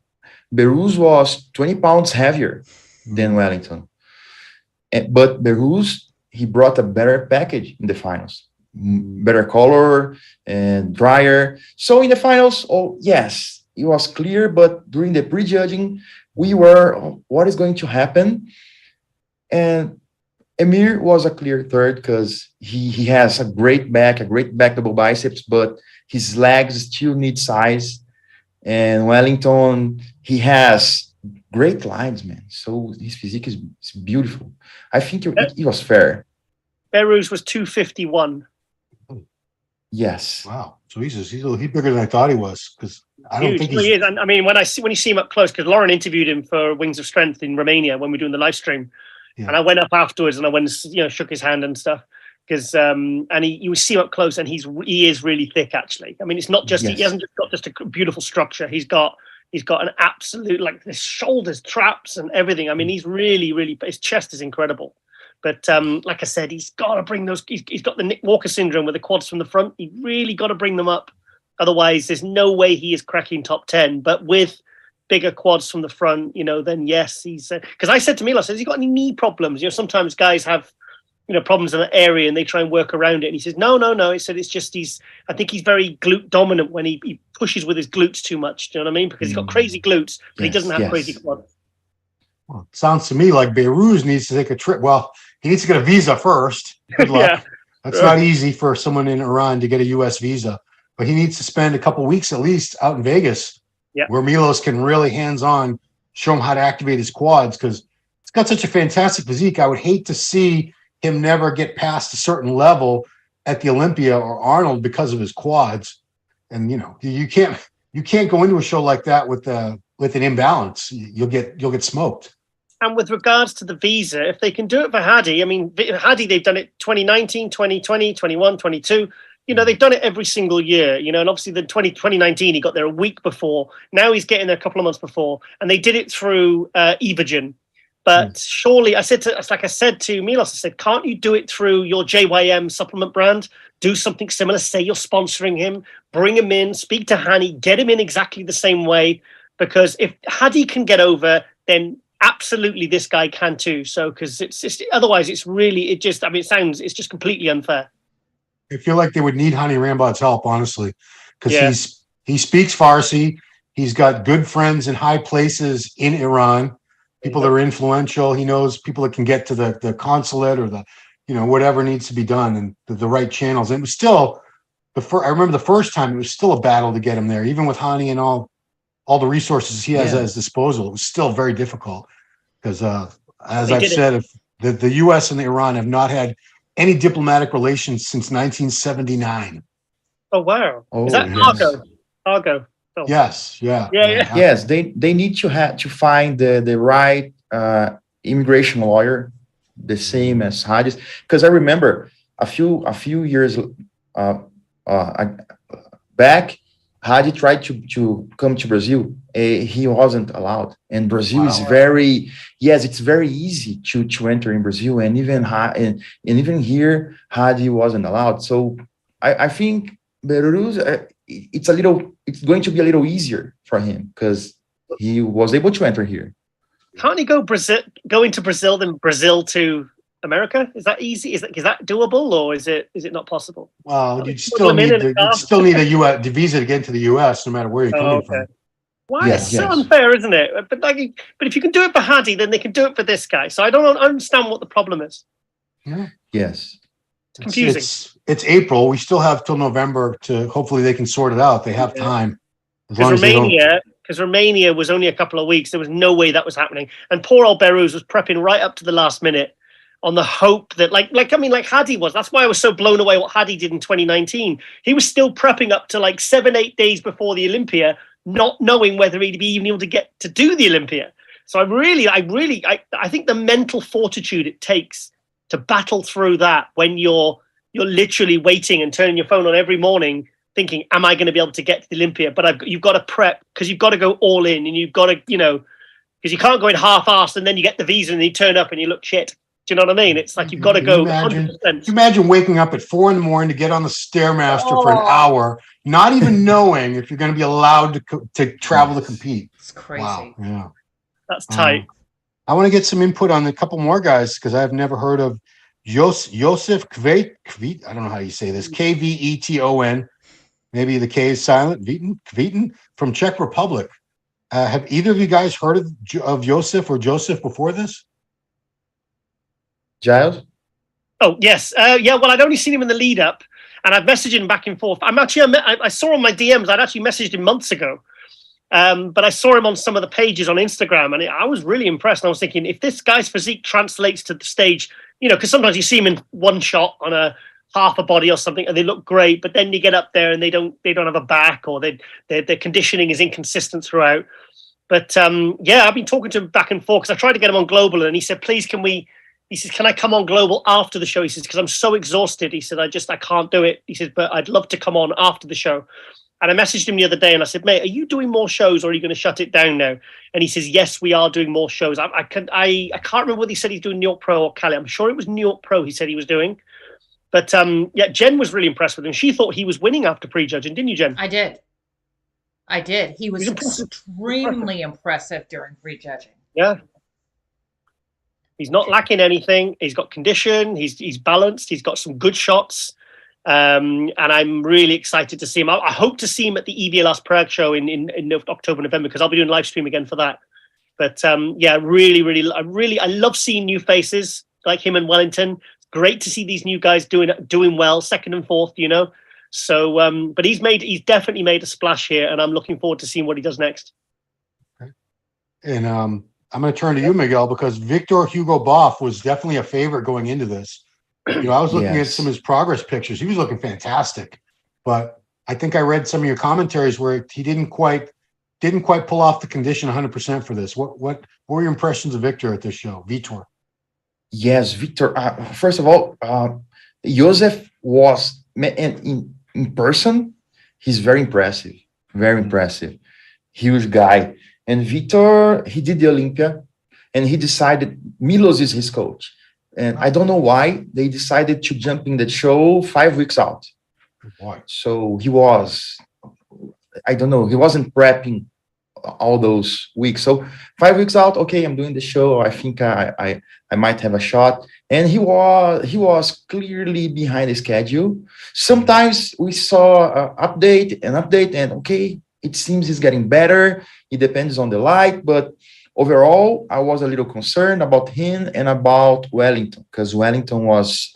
Speaker 4: Behrooz was 20 pounds heavier than Wellington. But Behrooz, he brought a better package in the finals, better color and drier. So in the finals, yes, it was clear. But during the prejudging, we were, what is going to happen? And Emir was a clear third, because he has a great back double biceps, but his legs still need size. And Wellington, he has great lines, man. So his physique is beautiful. I think it was fair.
Speaker 3: Behrooz was 251.
Speaker 4: Yes.
Speaker 2: Wow. So he's bigger than I thought he was, because I don't think
Speaker 3: he is. And I mean, when you see him up close, because Lauren interviewed him for Wings of Strength in Romania when we were doing the live stream, and I went up afterwards and I went, shook his hand and stuff, because and you see him up close, and he is really thick, actually. I mean, it's not just he hasn't just got just a beautiful structure. He's got an absolute, like, his shoulders, traps, and everything. I mean, he's really, really, his chest is incredible. But like I said, he's got to bring those. He's got the Nick Walker syndrome with the quads from the front. He really got to bring them up. Otherwise, there's no way he is cracking top 10. But with bigger quads from the front, then yes, he's. Because I said to Milos, has he got any knee problems? Sometimes guys have, problems in that area and they try and work around it. And he says, no. He said it's just I think he's very glute dominant when he pushes with his glutes too much. Do you know what I mean? Because he's got crazy glutes, but he doesn't have crazy quads.
Speaker 2: Well, it sounds to me like Behrooz needs to take a trip. Well, he needs to get a visa first. Good luck. That's not easy for someone in Iran to get a U.S. visa, but he needs to spend a couple weeks at least out in Vegas, where Milos can really hands-on show him how to activate his quads, because it's got such a fantastic physique. I would hate to see him never get past a certain level at the Olympia or Arnold because of his quads. And you can't go into a show like that with an imbalance. You'll get smoked.
Speaker 3: And with regards to the visa, if they can do it for Hadi, I mean, Hadi, they've done it 2019, 2020, 21, 22. They've done it every single year, and obviously the 2019, he got there a week before. Now he's getting there a couple of months before. And they did it through Evogen. But surely, I said to Milos, I said, can't you do it through your JYM supplement brand? Do something similar. Say you're sponsoring him, bring him in, speak to Hani, get him in exactly the same way. Because if Hadi can get over, then absolutely this guy can too. So, because otherwise it's just completely unfair.
Speaker 2: I feel like they would need Hani Rambod's help, honestly, because he speaks Farsi. He's got good friends in high places in Iran, people that are influential. He knows people that can get to the consulate or the, whatever needs to be done, and the right channels. And it was still I remember the first time, it was still a battle to get him there, even with Hani and all the resources he has at his disposal. It was still very difficult because, as I've said, if the U.S. and the Iran have not had any diplomatic relations since 1979.
Speaker 3: Oh wow!
Speaker 4: Oh,
Speaker 3: Is that
Speaker 2: yes.
Speaker 3: Argo? Oh.
Speaker 2: Yes, yeah.
Speaker 4: Yes, they need to have to find the right immigration lawyer, the same as Hadis. Because I remember a few years back, Hadi tried to come to Brazil. He wasn't allowed, and Brazil is it's very easy to enter in Brazil, and even here, Hadi wasn't allowed. So I think Behrooz, it's going to be a little easier for him because he was able to enter here.
Speaker 3: Can't he go into Brazil, then Brazil to America? Is that easy? Is that doable, or is it not possible?
Speaker 2: Well, you'd still need a visa to get into the U.S. no matter where you're coming from.
Speaker 3: Why? It's so unfair, isn't it? But if you can do it for Hadi, then they can do it for this guy. So I don't understand what the problem is.
Speaker 2: Yeah.
Speaker 4: Yes.
Speaker 3: It's confusing.
Speaker 2: It's April. We still have till November to hopefully they can sort it out. They have time.
Speaker 3: Because Romania was only a couple of weeks. There was no way that was happening. And poor old Behrooz was prepping right up to the last minute on the hope that like Hadi was. That's why I was so blown away what Hadi did in 2019. He was still prepping up to like 7-8 days before the Olympia, not knowing whether he'd be even able to get to do the Olympia. So I think the mental fortitude it takes to battle through that when you're literally waiting and turning your phone on every morning thinking, am I going to be able to get to the Olympia? But you've got to prep because you've got to go all in, and you've got to, because you can't go in half-assed and then you get the visa and you turn up and you look shit. Do you know what I mean? It's like you've got to go 100%.
Speaker 2: Can you imagine waking up at 4 a.m. to get on the Stairmaster for an hour, not even knowing if you're going to be allowed to travel to compete?
Speaker 1: It's crazy.
Speaker 2: Wow. Yeah.
Speaker 3: That's tight.
Speaker 2: I want to get some input on a couple more guys because I've never heard of Josef Kvet. I don't know how you say this. Kveton. Maybe the K is silent. Kveton from Czech Republic. Have either of you guys heard of Josef before this?
Speaker 4: Giles?
Speaker 3: Oh, yes. Well, I'd only seen him in the lead up, and I've messaged him back and forth. I saw on my DMs, I'd actually messaged him months ago. But I saw him on some of the pages on Instagram, and I was really impressed. And I was thinking, if this guy's physique translates to the stage, because sometimes you see him in one shot on a half a body or something, and they look great, but then you get up there and they don't have a back, or their conditioning is inconsistent throughout. But I've been talking to him back and forth because I tried to get him on Global, and he said, please, he says, can I come on Global after the show? He says, because I'm so exhausted. He said, I can't do it. He says, but I'd love to come on after the show. And I messaged him the other day and I said, mate, are you doing more shows or are you going to shut it down now? And he says, yes, we are doing more shows. I can't remember whether he said he's doing New York Pro or Cali. I'm sure it was New York Pro he said he was doing. But Jen was really impressed with him. She thought he was winning after prejudging, didn't you, Jen?
Speaker 1: I did. He was extremely impressive during prejudging.
Speaker 3: Yeah. He's not lacking anything. He's got condition. He's balanced. He's got some good shots. And I'm really excited to see him. I hope to see him at the EBLS Prague show in October, November, because I'll be doing a live stream again for that. But I love seeing new faces like him and Wellington. It's great to see these new guys doing well, second and fourth, So, but he's definitely made a splash here, and I'm looking forward to seeing what he does next.
Speaker 2: Okay. And I'm going to turn to you, Miguel, because Victor Hugo Boff was definitely a favorite going into this. I was looking at some of his progress pictures. He was looking fantastic, but I think I read some of your commentaries where he didn't quite pull off the condition 100% for this. What were your impressions of Victor at this show, Vitor?
Speaker 4: Yes, Victor. First of all, Josef was in person. He's very impressive, huge guy. And Victor, he did the Olympia, and he decided Milos is his coach. And I don't know why they decided to jump in the show 5 weeks out.
Speaker 2: Boy.
Speaker 4: So he wasn't prepping all those weeks. So 5 weeks out, okay, I'm doing the show. I think I might have a shot. And he was clearly behind the schedule. Sometimes we saw an update, and okay, it seems he's getting better. It depends on the light, but overall, I was a little concerned about him and about Wellington, because Wellington was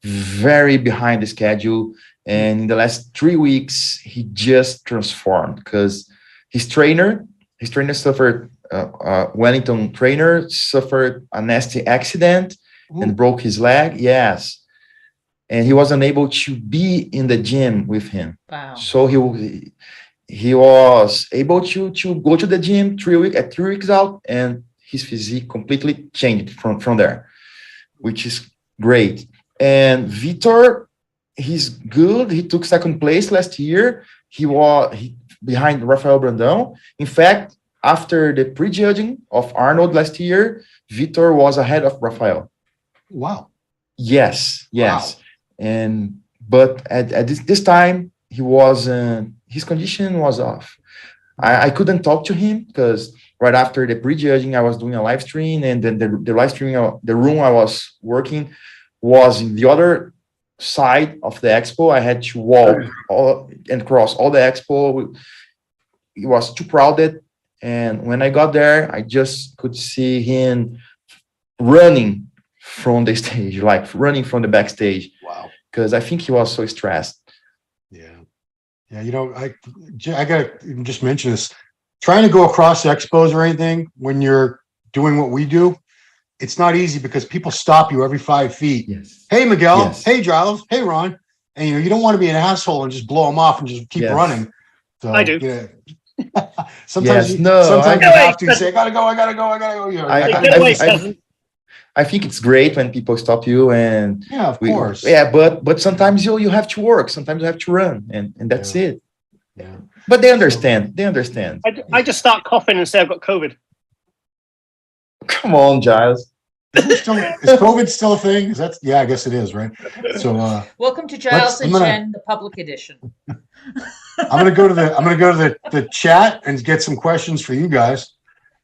Speaker 4: very behind the schedule. And in the last 3 weeks, he just transformed because his trainer suffered, Wellington trainer suffered a nasty accident. and broke his leg. Yes. And he wasn't able to be in the gym with him.
Speaker 1: Wow.
Speaker 4: So he was able to go to the gym 3 weeks out, and his physique completely changed from there, which is great. And Vitor, he's good. He took second place last year. He was behind Rafael Brandão. In fact, after the prejudging of Arnold last year, Vitor was ahead of Rafael.
Speaker 2: Wow.
Speaker 4: Yes.
Speaker 2: Wow.
Speaker 4: But at this time, his condition was off. I couldn't talk to him because right after the prejudging, I was doing a live stream, and then the live streaming, the room I was working was in the other side of the expo. I had to walk and cross all the expo. It was too crowded. And when I got there, I just could see him running from the stage, like running from the backstage.
Speaker 2: Wow.
Speaker 4: Because I think he was so stressed.
Speaker 2: Yeah. Yeah. You know, I got to just mention this. Trying to go across expos or anything when you're doing what we do, it's not easy because people stop you every 5 feet.
Speaker 4: Yes.
Speaker 2: Hey, Miguel.
Speaker 4: Yes.
Speaker 2: Hey, Giles. Hey, Ron. And you don't want to be an asshole and just blow them off and just keep running. So,
Speaker 3: I do.
Speaker 2: Yeah. Sometimes you
Speaker 4: I
Speaker 2: have to say, I gotta go. You know,
Speaker 4: I think it's great when people stop you, and
Speaker 2: yeah, of course.
Speaker 4: Yeah, but sometimes you have to work. Sometimes you have to run, and that's it.
Speaker 2: Yeah.
Speaker 4: But they understand. They understand.
Speaker 3: I just start coughing and say I've got COVID.
Speaker 4: Come on, Giles.
Speaker 2: Is COVID still a thing? Yeah, I guess it is, right? So
Speaker 1: welcome to Giles IG, the public edition.
Speaker 2: I'm gonna go to the chat and get some questions for you guys.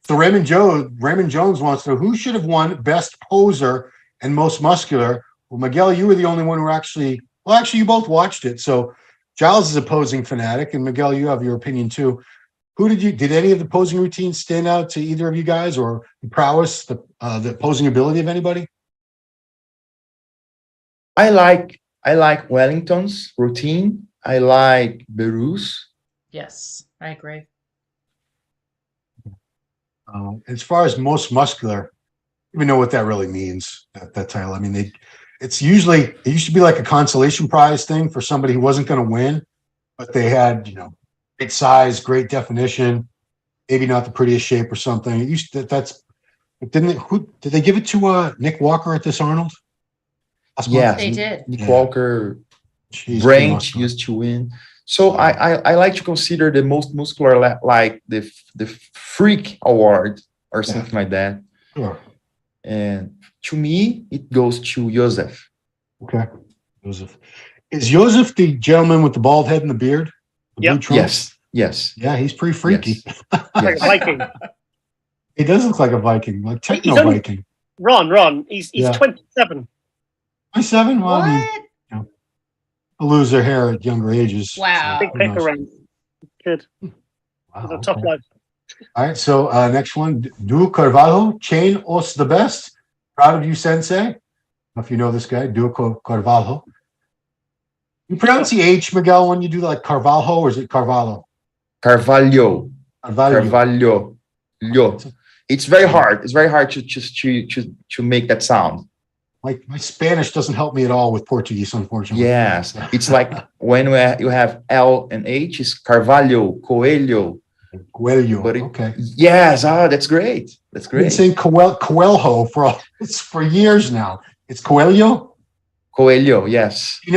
Speaker 2: So Raymond Jones wants to know who should have won best poser and most muscular. Well, Miguel, you were the only one who actually you both watched it. So Giles is a posing fanatic, and Miguel, you have your opinion too. Did any of the posing routines stand out to either of you guys, or the prowess, the posing ability of anybody?
Speaker 4: I like Wellington's routine. I like Behrooz. Yes,
Speaker 1: I agree.
Speaker 2: As far as most muscular, I don't even know what that really means, that title. I mean, it used to be like a consolation prize thing for somebody who wasn't going to win, but they had, great size, great definition, maybe not the prettiest shape or something. Did they give it to Nick Walker at this Arnold?
Speaker 4: Yeah,
Speaker 1: they did.
Speaker 4: Nick Walker, Branch used to win. So I like to consider the most muscular like the Freak Award or something like that.
Speaker 2: Sure.
Speaker 4: And to me, it goes to Joseph.
Speaker 2: Okay, Joseph. Is Joseph the gentleman with the bald head and the beard?
Speaker 3: Yep.
Speaker 4: Yes.
Speaker 2: Yeah, he's pretty freaky.
Speaker 3: Yes. Like a Viking.
Speaker 2: He does look like a Viking, like techno Viking.
Speaker 3: Ron, he's 27.
Speaker 2: 27? Well,
Speaker 1: what?
Speaker 2: I mean, lose their hair at younger ages.
Speaker 1: Wow.
Speaker 3: Big pick around. Good.
Speaker 2: Wow,
Speaker 3: A tough life.
Speaker 2: All right, so next one, Du Carvalho, Chain Os the Best. Proud of you, Sensei. I don't know if you know this guy, Du Carvalho. You pronounce the H, Miguel, when you do like Carvalho, or is it Carvalho?
Speaker 4: Carvalho.
Speaker 2: Carvalho.
Speaker 4: It's very hard. It's very hard to make that sound.
Speaker 2: Like my Spanish doesn't help me at all with Portuguese, unfortunately.
Speaker 4: Yes, it's like when you have L and H, it's Carvalho, Coelho.
Speaker 2: But okay.
Speaker 4: Yes, that's great. That's great.
Speaker 2: I've been saying Coelho for years now. It's Coelho.
Speaker 4: Coelho, yes.
Speaker 2: She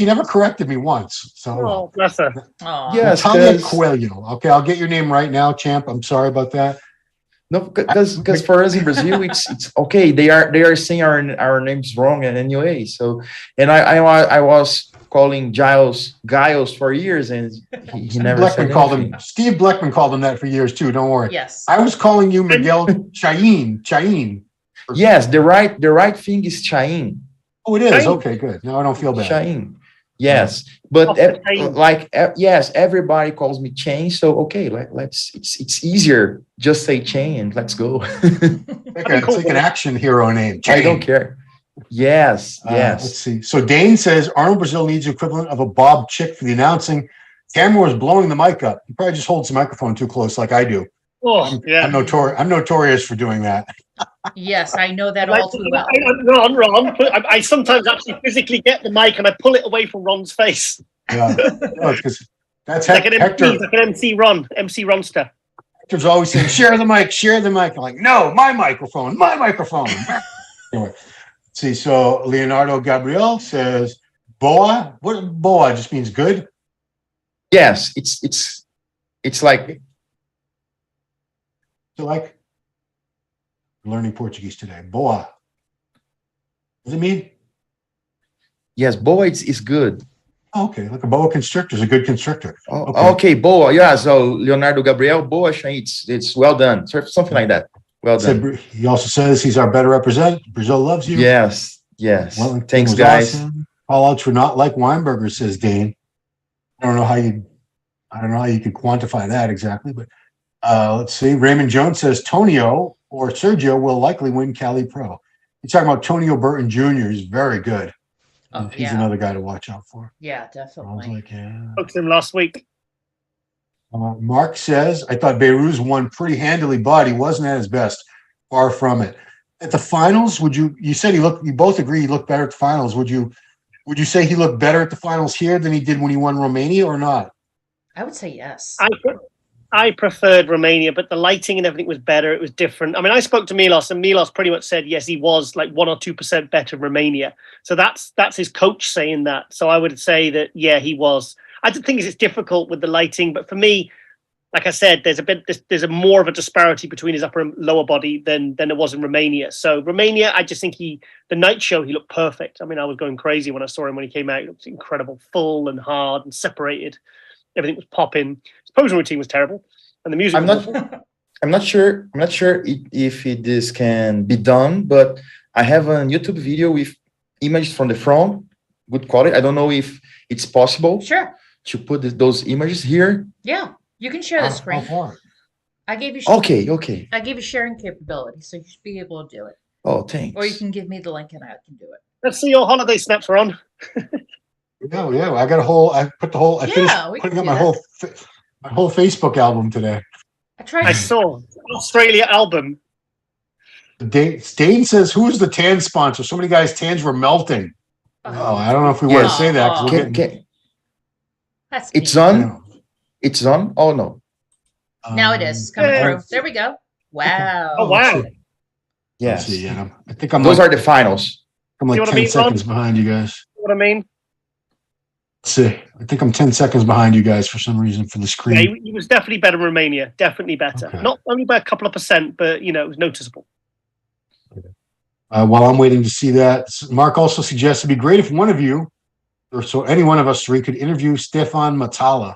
Speaker 2: never corrected me once. So
Speaker 3: bless her.
Speaker 4: Yes,
Speaker 2: Natalia Coelho. Okay, I'll get your name right now, champ. I'm sorry about that.
Speaker 4: No, because for us in Brazil, it's okay. They are saying our names wrong anyway. So, and I was calling Giles for years, and he never said anything.
Speaker 2: Steve Bleckman called him that for years too. Don't worry.
Speaker 1: Yes.
Speaker 2: I was calling you Miguel Chain.
Speaker 4: Yes, the right thing is Chain.
Speaker 2: Oh, it is. Okay, good. Now I don't feel bad.
Speaker 4: Chain. Yes, but yes, everybody calls me Chain. So okay, let's. It's easier. Just say Chain and let's go.
Speaker 2: It's like an action hero name. Chain.
Speaker 4: I don't care. Yes.
Speaker 2: Let's see. So Dane says Arnold Brazil needs the equivalent of a Bob Chick for the announcing. Camera was blowing the mic up. He probably just holds the microphone too close, like I do.
Speaker 3: Oh, yeah.
Speaker 2: I'm notorious for doing that.
Speaker 1: Yes, I know that all too well.
Speaker 3: Ron. I sometimes actually physically get the mic and I pull it away from Ron's face.
Speaker 2: Yeah, no, it's because that's
Speaker 3: Like an
Speaker 2: Hector.
Speaker 3: MC, like an MC Ronster.
Speaker 2: Hector's always saying, "Share the mic, share the mic." I'm like, "No, my microphone, my microphone." Anyway, let's see. So Leonardo Gabriel says, "Boa." What boa just means good?
Speaker 4: Yes, it's like
Speaker 2: So like learning Portuguese today. Boa. What does it mean?
Speaker 4: yes, boa. It's good.
Speaker 2: Oh, okay, like a boa constrictor is a good constrictor.
Speaker 4: Oh, okay, boa. Yeah, so Leonardo Gabriel, boa. It's well done. Something like that. Well done.
Speaker 2: He also says he's our better representative. Brazil loves you.
Speaker 4: Yes.
Speaker 2: Well,
Speaker 4: Thanks, guys.
Speaker 2: Awesome. Call outs for not like Weinberger, says Dane. I don't know how you could quantify that exactly, but let's see. Raymond Jones says Tonio or Sergio will likely win Cali Pro. You're talking about Tonio Burton Jr. He's very good.
Speaker 1: Oh,
Speaker 2: He's another guy to watch out for.
Speaker 1: Yeah,
Speaker 2: I was
Speaker 1: definitely.
Speaker 2: like, yeah.
Speaker 3: Spoke to him last week.
Speaker 2: Mark says, I thought Behrooz won pretty handily, but he wasn't at his best. Far from it. At the finals, you said you both agree he looked better at the finals. Would you say he looked better at the finals here than he did when he won Romania or not?
Speaker 1: I would say yes.
Speaker 3: I preferred Romania, but the lighting and everything was better. It was different. I mean, I spoke to Milos, and Milos pretty much said, yes, he was like 1 or 2% better in Romania. So that's his coach saying that. So I would say that, yeah, he was. I don't think it's difficult with the lighting, but for me, like I said, there's a more of a disparity between his upper and lower body than there was in Romania. So Romania, I just think the night show, he looked perfect. I mean, I was going crazy when I saw him when he came out. He looked incredible, full and hard and separated. Everything was popping. His posing routine was terrible, and the music.
Speaker 4: I'm not sure if this can be done, but I have a YouTube video with images from the front, good quality. I don't know if it's possible.
Speaker 1: Sure.
Speaker 4: To put those images here.
Speaker 1: Yeah, you can share the screen.
Speaker 2: How far?
Speaker 1: I gave you.
Speaker 4: Okay.
Speaker 1: I gave you sharing capability, so you should be able to do it.
Speaker 4: Oh, thanks.
Speaker 1: Or you can give me the link and I can do it.
Speaker 3: Let's see your holiday snaps, Ron.
Speaker 2: Yeah. I got I finished putting up my whole Facebook album today.
Speaker 3: I saw Australia album.
Speaker 2: Dane says, "Who's the tan sponsor?" So many guys' tans were melting. Oh, I don't know if we want to say that.
Speaker 4: It's on. It's on. Oh no.
Speaker 1: Now it is coming through. There we go. Wow.
Speaker 3: Oh wow.
Speaker 2: Yes. I think
Speaker 4: those are the finals.
Speaker 2: I'm like 10 seconds behind you guys.
Speaker 3: You know what I mean?
Speaker 2: Let's see. I think I'm 10 seconds behind you guys for some reason for the screen.
Speaker 3: Yeah, he was definitely better in Romania. Definitely better. Okay. Not only by a couple of percent, but it was noticeable.
Speaker 2: While I'm waiting to see that, Mark also suggests it'd be great if one of you, or so any one of us three, could interview Stefan Matala.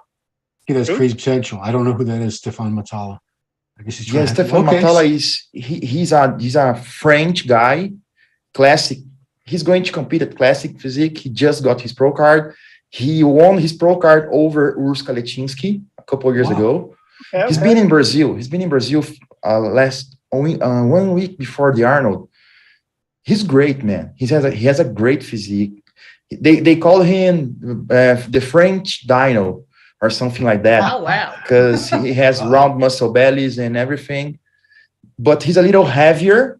Speaker 2: He has crazy potential. I don't know who that is, Stefan Matala. I guess he's trying
Speaker 4: Stefan Matala he's a French guy, classic. He's going to compete at Classic Physique. He just got his pro card. He won his pro card over Urs Kalecinski a couple of years ago. Okay. He's been in Brazil. He's been in Brazil last 1 week before the Arnold. He's great, man. He has a great physique. They call him the French Dino or something like that.
Speaker 1: Oh wow!
Speaker 4: Because he has round muscle bellies and everything, but he's a little heavier,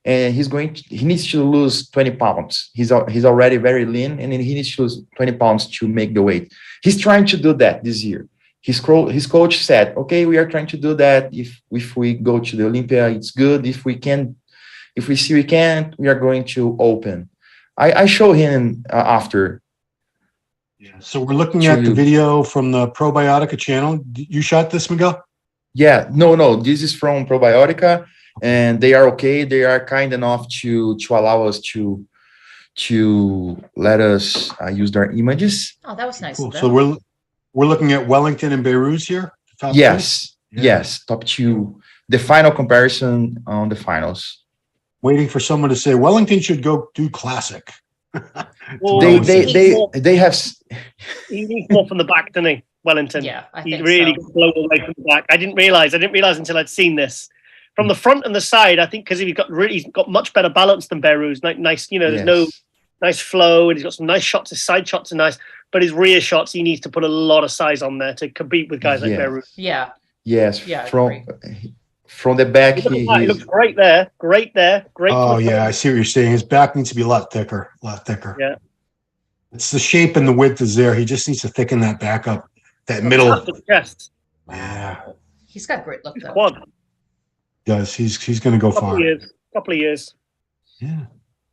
Speaker 4: and he needs to lose 20 pounds. He's already very lean, and then he needs to lose 20 pounds to make the weight. He's trying to do that this year. His coach said, "Okay, we are trying to do that. If we go to the Olympia, it's good. If we see we can't, we are going to open." I show him after.
Speaker 2: Yeah. So we're looking at the video from the Probiotica channel. You shot this, Miguel?
Speaker 4: Yeah. No. This is from Probiotica, and they are okay. They are kind enough to allow us to let us use their images.
Speaker 1: Oh, that was nice.
Speaker 2: Cool. So we're looking at Wellington and Behrooz here.
Speaker 4: Yes. Top two. The final comparison on the finals.
Speaker 2: Waiting for someone to say Wellington should go do Classic.
Speaker 3: Well,
Speaker 4: they have.
Speaker 3: He needs more from the back, doesn't he, Wellington?
Speaker 1: Yeah, I think
Speaker 3: he really got blown away from the back. I didn't realize until I'd seen this from the front and the side. I think because he's got much better balance than Behrooz. Nice, there's no nice flow, and he's got some nice shots. His side shots are nice, but his rear shots, he needs to put a lot of size on there to compete with guys like Behrooz.
Speaker 1: Yeah.
Speaker 4: Yes.
Speaker 1: Yeah.
Speaker 4: From the back,
Speaker 3: He looks great there. Great there. Great.
Speaker 2: Oh yeah, I see what you're saying. His back needs to be a lot thicker. A lot thicker.
Speaker 3: Yeah.
Speaker 2: It's the shape and the width is there. He just needs to thicken that back up. That middle.
Speaker 3: Chest.
Speaker 2: Yeah.
Speaker 1: He's got a great look though.
Speaker 3: Quad.
Speaker 2: Does he's going to go far.
Speaker 3: Couple of years.
Speaker 2: Yeah.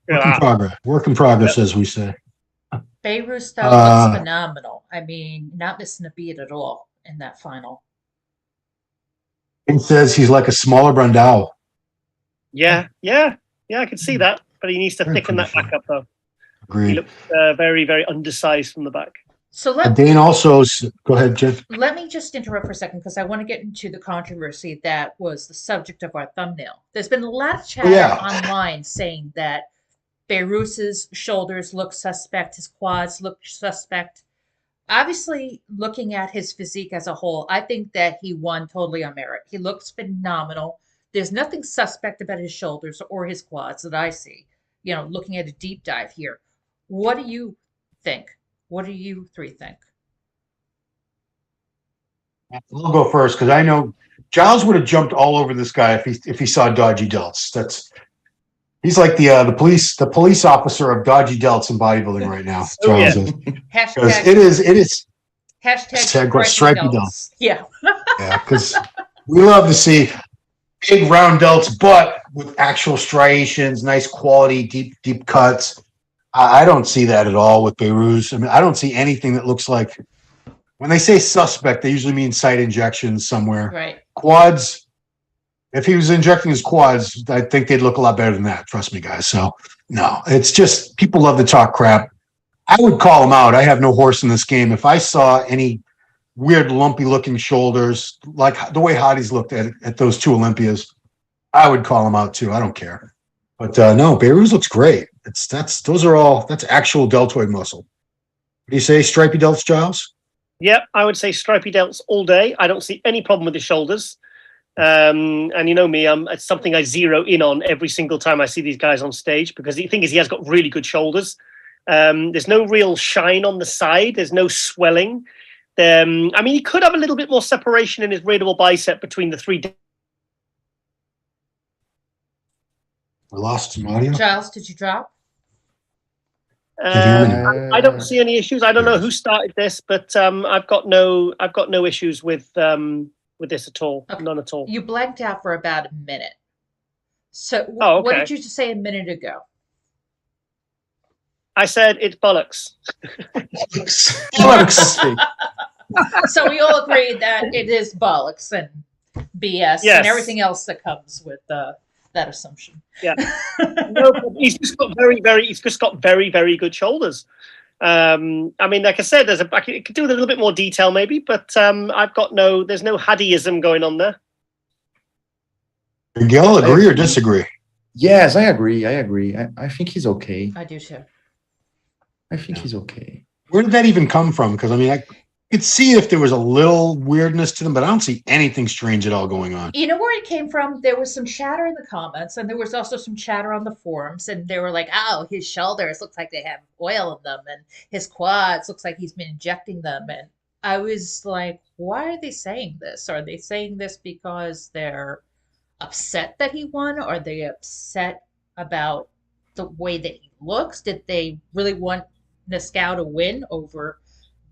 Speaker 2: Work in progress. Work in progress, as we say.
Speaker 1: Behrooz though looks phenomenal. I mean, not missing a beat at all in that final.
Speaker 2: It says he's like a smaller Brandao.
Speaker 3: Yeah, I can see that, but he needs to thicken that back up though.
Speaker 2: Agreed.
Speaker 3: He looks very, very undersized from the back.
Speaker 1: So
Speaker 2: Dane also, go ahead, Jen.
Speaker 1: Let me just interrupt for a second because I want to get into the controversy that was the subject of our thumbnail. There's been a lot of chatter online saying that Behrouz's shoulders look suspect, his quads look suspect. Obviously, looking at his physique as a whole, I think that he won totally on merit. He looks phenomenal. There's nothing suspect about his shoulders or his quads that I see, looking at a deep dive here. What do you think? What do you three think?
Speaker 2: I'll go first because I know Giles would have jumped all over this guy if he saw dodgy delts. He's like the police officer of dodgy delts in bodybuilding right now. Giles is.
Speaker 1: Hashtag
Speaker 2: it is.
Speaker 1: Hashtag
Speaker 2: stripy delts.
Speaker 1: Yeah.
Speaker 2: Yeah, because we love to see big round delts, but with actual striations, nice quality, deep cuts. I don't see that at all with Behrooz. I mean, I don't see anything that looks like, when they say suspect, they usually mean site injections somewhere.
Speaker 1: Right.
Speaker 2: Quads, if he was injecting his quads, I think they'd look a lot better than that. Trust me, guys. So, no, it's just people love to talk crap. I would call him out. I have no horse in this game. If I saw any weird, lumpy looking shoulders, like the way Hotties looked at those two Olympias, I would call him out too. I don't care. But no, Behrooz looks great. That's actual deltoid muscle. What do you say, stripy delts, Giles?
Speaker 3: Yep, I would say stripy delts all day. I don't see any problem with his shoulders. And you know me, it's something I zero in on every single time I see these guys on stage, because the thing is, he has got really good shoulders. There's no real shine on the side. There's no swelling. I mean, he could have a little bit more separation in his radial bicep between the three.
Speaker 2: We lost some audio.
Speaker 1: Giles, did you drop?
Speaker 3: I don't see any issues. I don't know who started this, but I've got no issues with this at all. Okay. None at all.
Speaker 1: You blanked out for about a minute. So
Speaker 3: okay.
Speaker 1: What did you just say a minute ago?
Speaker 3: I said it's bollocks.
Speaker 2: Bollocks.
Speaker 1: So we all agree that it is bollocks and BS and everything else that comes with that assumption.
Speaker 3: Yeah. No, he's just got very, very good shoulders. I mean, like I said, I could do with a little bit more detail maybe, but there's no Haddyism going on there.
Speaker 2: Miguel, agree or disagree?
Speaker 4: Yes, I agree. I think he's okay.
Speaker 1: I do too.
Speaker 4: I think he's okay.
Speaker 2: Where did that even come from? Because I mean, I could see if there was a little weirdness to them, but I don't see anything strange at all going on.
Speaker 1: You know where it came from? There was some chatter in the comments, and there was also some chatter on the forums, and they were like, oh, his shoulders looks like they have oil in them, and his quads looks like he's been injecting them. And I was like, why are they saying this? Are they saying this because they're upset that he won? Are they upset about the way that he looks? Did they really want Nescau to win over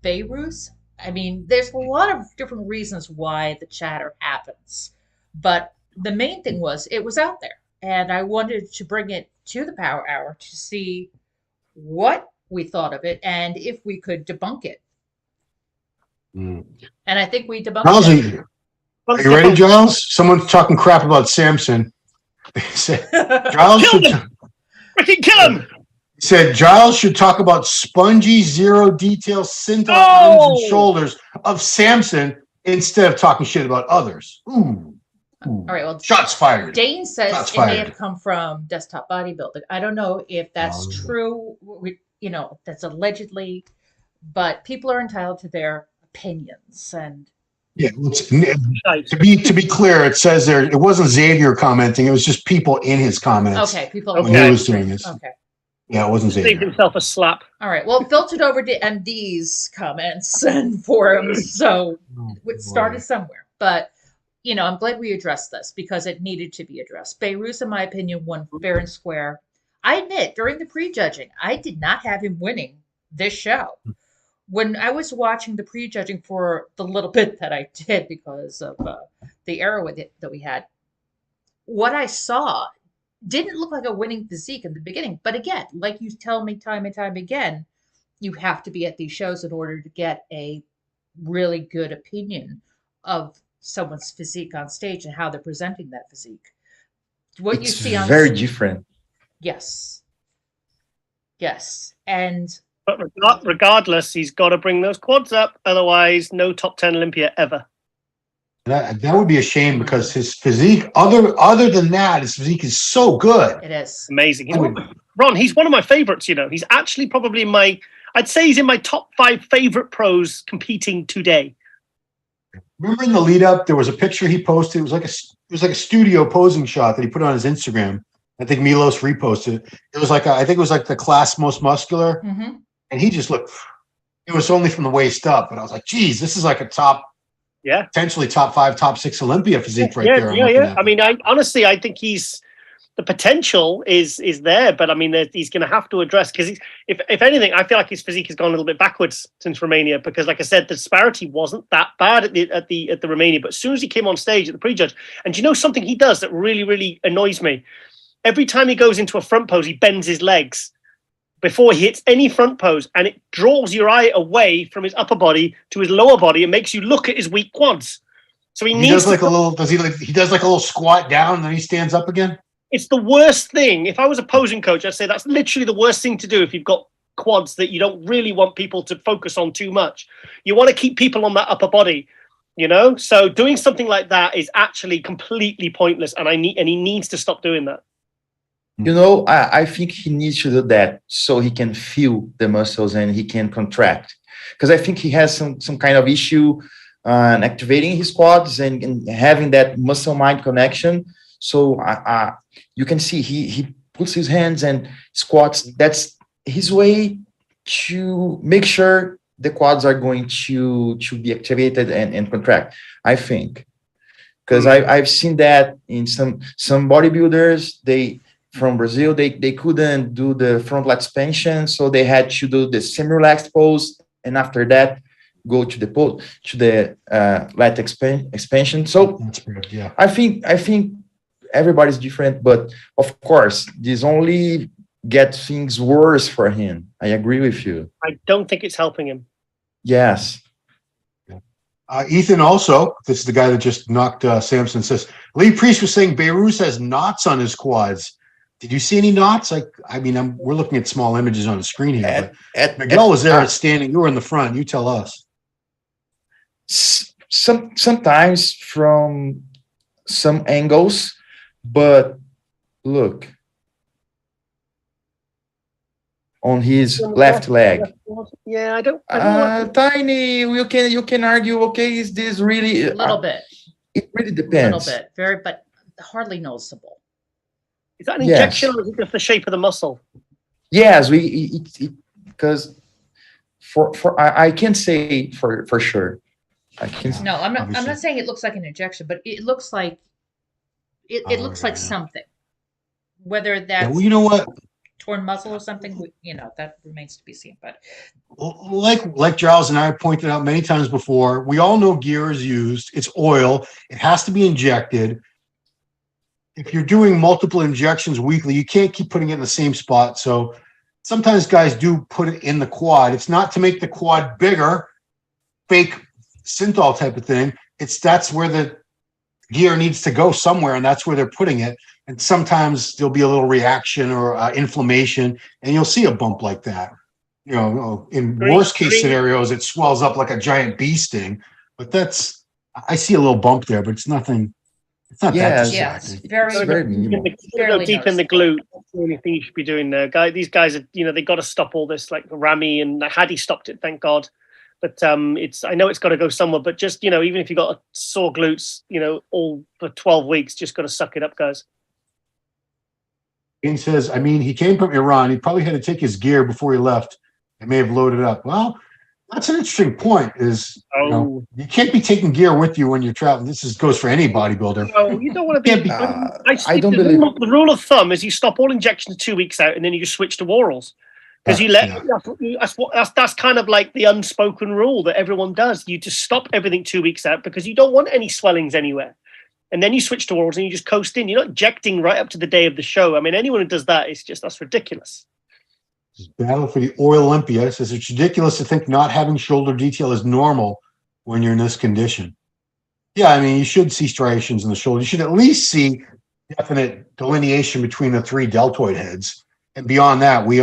Speaker 1: Behrooz? I mean, there's a lot of different reasons why the chatter happens, but the main thing was it was out there, and I wanted to bring it to the Power Hour to see what we thought of it and if we could debunk it. And I think we debunked it.
Speaker 2: Are you ready, Giles? Someone's talking crap about Samson. Giles should
Speaker 3: freaking kill him.
Speaker 2: He said Giles should talk about spongy, zero detail synth arms and shoulders of Samson instead of talking shit about others. Ooh.
Speaker 1: All right, well,
Speaker 2: shots fired.
Speaker 1: Dane says it may have come from Desktop Bodybuilding. I don't know if that's true. That's allegedly, but people are entitled to their opinions. And
Speaker 2: yeah, to be clear, it says there it wasn't Xavier commenting; it was just people in his comments.
Speaker 1: Okay, people.
Speaker 2: When he was doing this.
Speaker 1: Okay.
Speaker 2: Yeah, it wasn't Xavier.
Speaker 3: Saved himself a slap.
Speaker 1: All right. Well, filtered over to MD's comments and forums, so it started somewhere. But I'm glad we addressed this because it needed to be addressed. Behrooz, in my opinion, won fair and square. I admit, during the prejudging, I did not have him winning this show. When I was watching the prejudging for the little bit that I did because of the era with it that we had, what I saw didn't look like a winning physique in the beginning. But again, like you tell me time and time again, you have to be at these shows in order to get a really good opinion of someone's physique on stage and how they're presenting that physique. What you see on
Speaker 4: very different.
Speaker 1: Yes. And
Speaker 3: but regardless, he's got to bring those quads up. Otherwise, no top 10 Olympia ever.
Speaker 2: That would be a shame because his physique, other than that, his physique is so good.
Speaker 1: It is
Speaker 3: amazing. Ron, he's one of my favorites. He's actually probably I'd say he's in my top 5 favorite pros competing today.
Speaker 2: Remember in the lead up, there was a picture he posted. It was like a studio posing shot that he put on his Instagram. I think Milos reposted. It was like I think it was like the class most muscular, and he just looked. It was only from the waist up, but I was like, geez, this is like a top. Yeah, potentially top 5, top 6 Olympia physique right there.
Speaker 3: Yeah. I mean, honestly, I think the potential is there, but I mean, he's going to have to address because if anything, I feel like his physique has gone a little bit backwards since Romania because, like I said, the disparity wasn't that bad at the Romania, but as soon as he came on stage at the prejudge, and something he does that really, really annoys me. Every time he goes into a front pose, he bends his legs before he hits any front pose, and it draws your eye away from his upper body to his lower body and makes you look at his weak quads. So he does like a
Speaker 2: little squat down and then he stands up again?
Speaker 3: It's the worst thing. If I was a posing coach, I'd say that's literally the worst thing to do if you've got quads that you don't really want people to focus on too much. You want to keep people on that upper body, So doing something like that is actually completely pointless, and he needs to stop doing that.
Speaker 4: I think he needs to do that so he can feel the muscles and he can contract. Because I think he has some kind of issue on activating his quads and having that muscle-mind connection. So you can see he puts his hands and squats. That's his way to make sure the quads are going to be activated and contract, I think. Because I've seen that in some bodybuilders, from Brazil, they couldn't do the front lat expansion, so they had to do the semi-relaxed pose, and after that, go to the lat expansion. So
Speaker 2: that's great, yeah.
Speaker 4: I think everybody's different, but of course, this only gets things worse for him. I agree with you.
Speaker 3: I don't think it's helping him.
Speaker 4: Yes.
Speaker 2: Ethan also, this is the guy that just knocked Samson, says, Lee Priest was saying Behrooz has knots on his quads. Did you see any knots? We're looking at small images on the screen here. Miguel was there standing. You were in the front. You tell us.
Speaker 4: Sometimes from some angles, but look on his left leg.
Speaker 3: Yeah, I don't
Speaker 4: tiny. You can argue. Okay, is this really
Speaker 1: a little bit?
Speaker 4: It really depends.
Speaker 1: A little bit, but hardly noticeable.
Speaker 3: Is that an injection or is it just the shape of the muscle?
Speaker 4: Yes, because I can't say for sure. I can't.
Speaker 1: No, I'm not saying it looks like an injection, but it looks like it looks like something. Whether that's
Speaker 2: you know what,
Speaker 1: torn muscle or something, that remains to be seen. But
Speaker 2: like Giles and I have pointed out many times before, we all know gear is used. It's oil. It has to be injected. If you're doing multiple injections weekly, you can't keep putting it in the same spot. So sometimes guys do put it in the quad. It's not to make the quad bigger, fake synthol type of thing. That's where the gear needs to go somewhere, and that's where they're putting it. And sometimes there'll be a little reaction or inflammation, and you'll see a bump like that. In worst case scenarios, it swells up like a giant bee sting. But I see a little bump there, but it's nothing. It's not that distracting.
Speaker 1: Very
Speaker 3: minimal. Go deep in the glute. That's the only thing you should be doing there. These guys are, they got to stop all this, like Rami and Hadi stopped it, thank God. But I know it's got to go somewhere. But just even if you got a sore glutes, all for 12 weeks, just got to suck it up, guys.
Speaker 2: Ian says, he came from Iran. He probably had to take his gear before he left. They may have loaded up. Well, That's an interesting point. Is
Speaker 3: Oh.
Speaker 2: you can't be taking gear with you when you're traveling. Goes for any bodybuilder.
Speaker 3: No, you don't want to be.
Speaker 4: I don't believe
Speaker 3: the rule of thumb is you stop all injections 2 weeks out, and then you just switch to orals. Because that's kind of like the unspoken rule that everyone does. You just stop everything 2 weeks out because you don't want any swellings anywhere. And then you switch to orals and you just coast in. You're not injecting right up to the day of the show. I mean, anyone who does that, that's ridiculous.
Speaker 2: Battle for the Oil Olympia says it's ridiculous to think not having shoulder detail is normal when you're in this condition. Yeah, I mean, you should see striations in the shoulder. You should at least see definite delineation between the 3 deltoid heads. And beyond that, we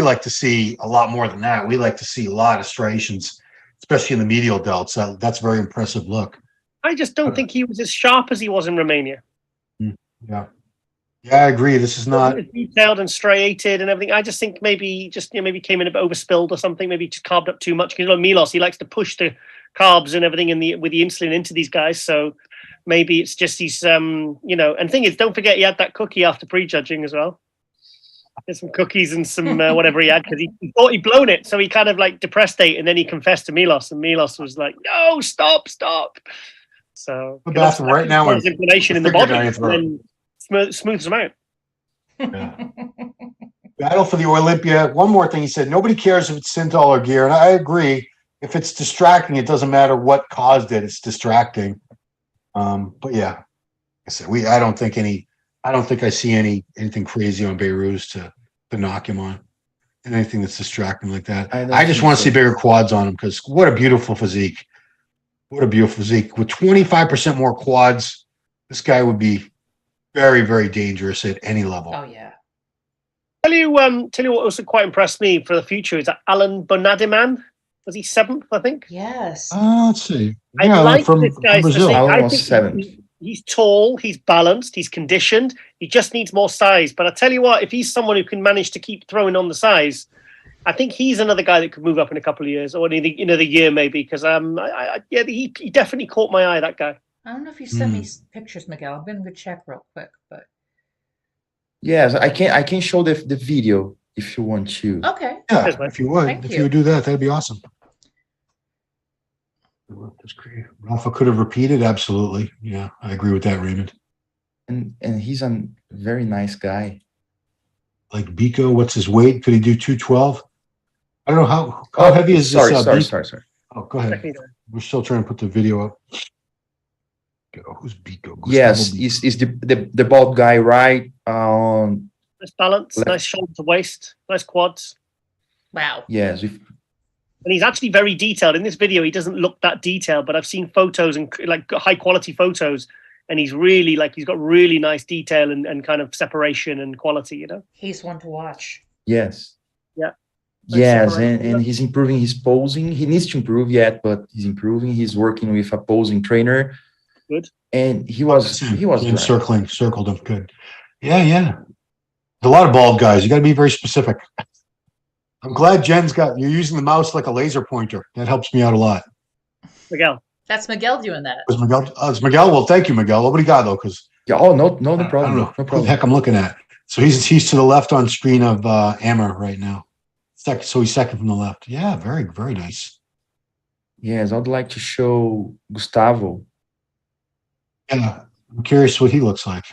Speaker 2: like to see a lot more than that. We like to see a lot of striations, especially in the medial delts. That's a very impressive look.
Speaker 3: I just don't think he was as sharp as he was in Romania.
Speaker 2: Yeah. Yeah, I agree. This is not
Speaker 3: detailed and striated and everything. I just think maybe maybe came in a bit overspilled or something. Maybe just carved up too much. Because Milos, he likes to push the carbs and everything with the insulin into these guys. So maybe it's just he's And the thing is, don't forget he had that cookie after prejudging as well. There's some cookies and some whatever he had because he thought he'd blown it. So he kind of like depressed ate and then he confessed to Milos, and Milos was like, "No, stop." So
Speaker 2: right now,
Speaker 3: there's inflammation in the body, and then smooths them out.
Speaker 2: Yeah. Battle for the Olympia. One more thing he said: nobody cares if it's synthol or gear, and I agree. If it's distracting, it doesn't matter what caused it. It's distracting. But yeah, like I said, I don't think I see anything crazy on Behrooz to knock him on, and anything that's distracting like that. I just want to see bigger quads on him because what a beautiful physique. What a beautiful physique. With 25% more quads, this guy would be very, very dangerous at any level.
Speaker 1: Oh yeah.
Speaker 3: Tell you what also quite impressed me for the future is that Alan Bonadiman. Was he 7th, I think?
Speaker 1: Yes.
Speaker 2: Let's see.
Speaker 3: I like this guy.
Speaker 2: Brazil.
Speaker 3: I think
Speaker 4: 7th.
Speaker 3: He's tall, he's balanced, he's conditioned. He just needs more size. But I tell you what, if he's someone who can manage to keep throwing on the size, I think he's another guy that could move up in a couple of years or another year maybe. Because he definitely caught my eye. That guy.
Speaker 1: I don't know if you sent me pictures, Miguel. I'm going to go check real quick, but
Speaker 4: yes, I can show the video if you want to.
Speaker 1: okay.
Speaker 2: Yeah, if you would,
Speaker 1: Thank
Speaker 2: if
Speaker 1: you.
Speaker 2: you would do that, that'd be awesome. Rafa could have repeated, absolutely. Yeah, I agree with that, Raymond.
Speaker 4: And he's a very nice guy.
Speaker 2: Like Biko, what's his weight? Could he do 212? I don't know how heavy is this.
Speaker 4: Sorry.
Speaker 2: Oh, go ahead. We're still trying to put the video up. Who's Biko?
Speaker 4: Yes, he's the bald guy, right?
Speaker 3: Nice balance, nice shoulder to waist, nice quads.
Speaker 1: Wow.
Speaker 4: Yes.
Speaker 3: And he's actually very detailed. In this video, he doesn't look that detailed, but I've seen photos and like high quality photos, and he's really he's got really nice detail and kind of separation and quality,
Speaker 1: He's one to watch.
Speaker 4: Yes.
Speaker 3: Yeah.
Speaker 4: Yes, and he's improving his posing. He needs to improve yet, but he's improving. He's working with a posing trainer.
Speaker 3: Good.
Speaker 4: And he was
Speaker 2: circled him. Good. Yeah. There's a lot of bald guys. You got to be very specific. I'm glad you're using the mouse like a laser pointer. That helps me out a lot.
Speaker 3: Miguel.
Speaker 1: That's Miguel doing that.
Speaker 2: It's Miguel. Well, thank you, Miguel. What do you got though? Because
Speaker 4: no problem.
Speaker 2: I don't know
Speaker 4: No problem.
Speaker 2: what the heck I'm looking at. So he's to the left on screen of Amber right now. So he's second from the left. Yeah, very, very nice.
Speaker 4: Yes, I'd like to show Gustavo.
Speaker 2: Yeah, I'm curious what he looks like.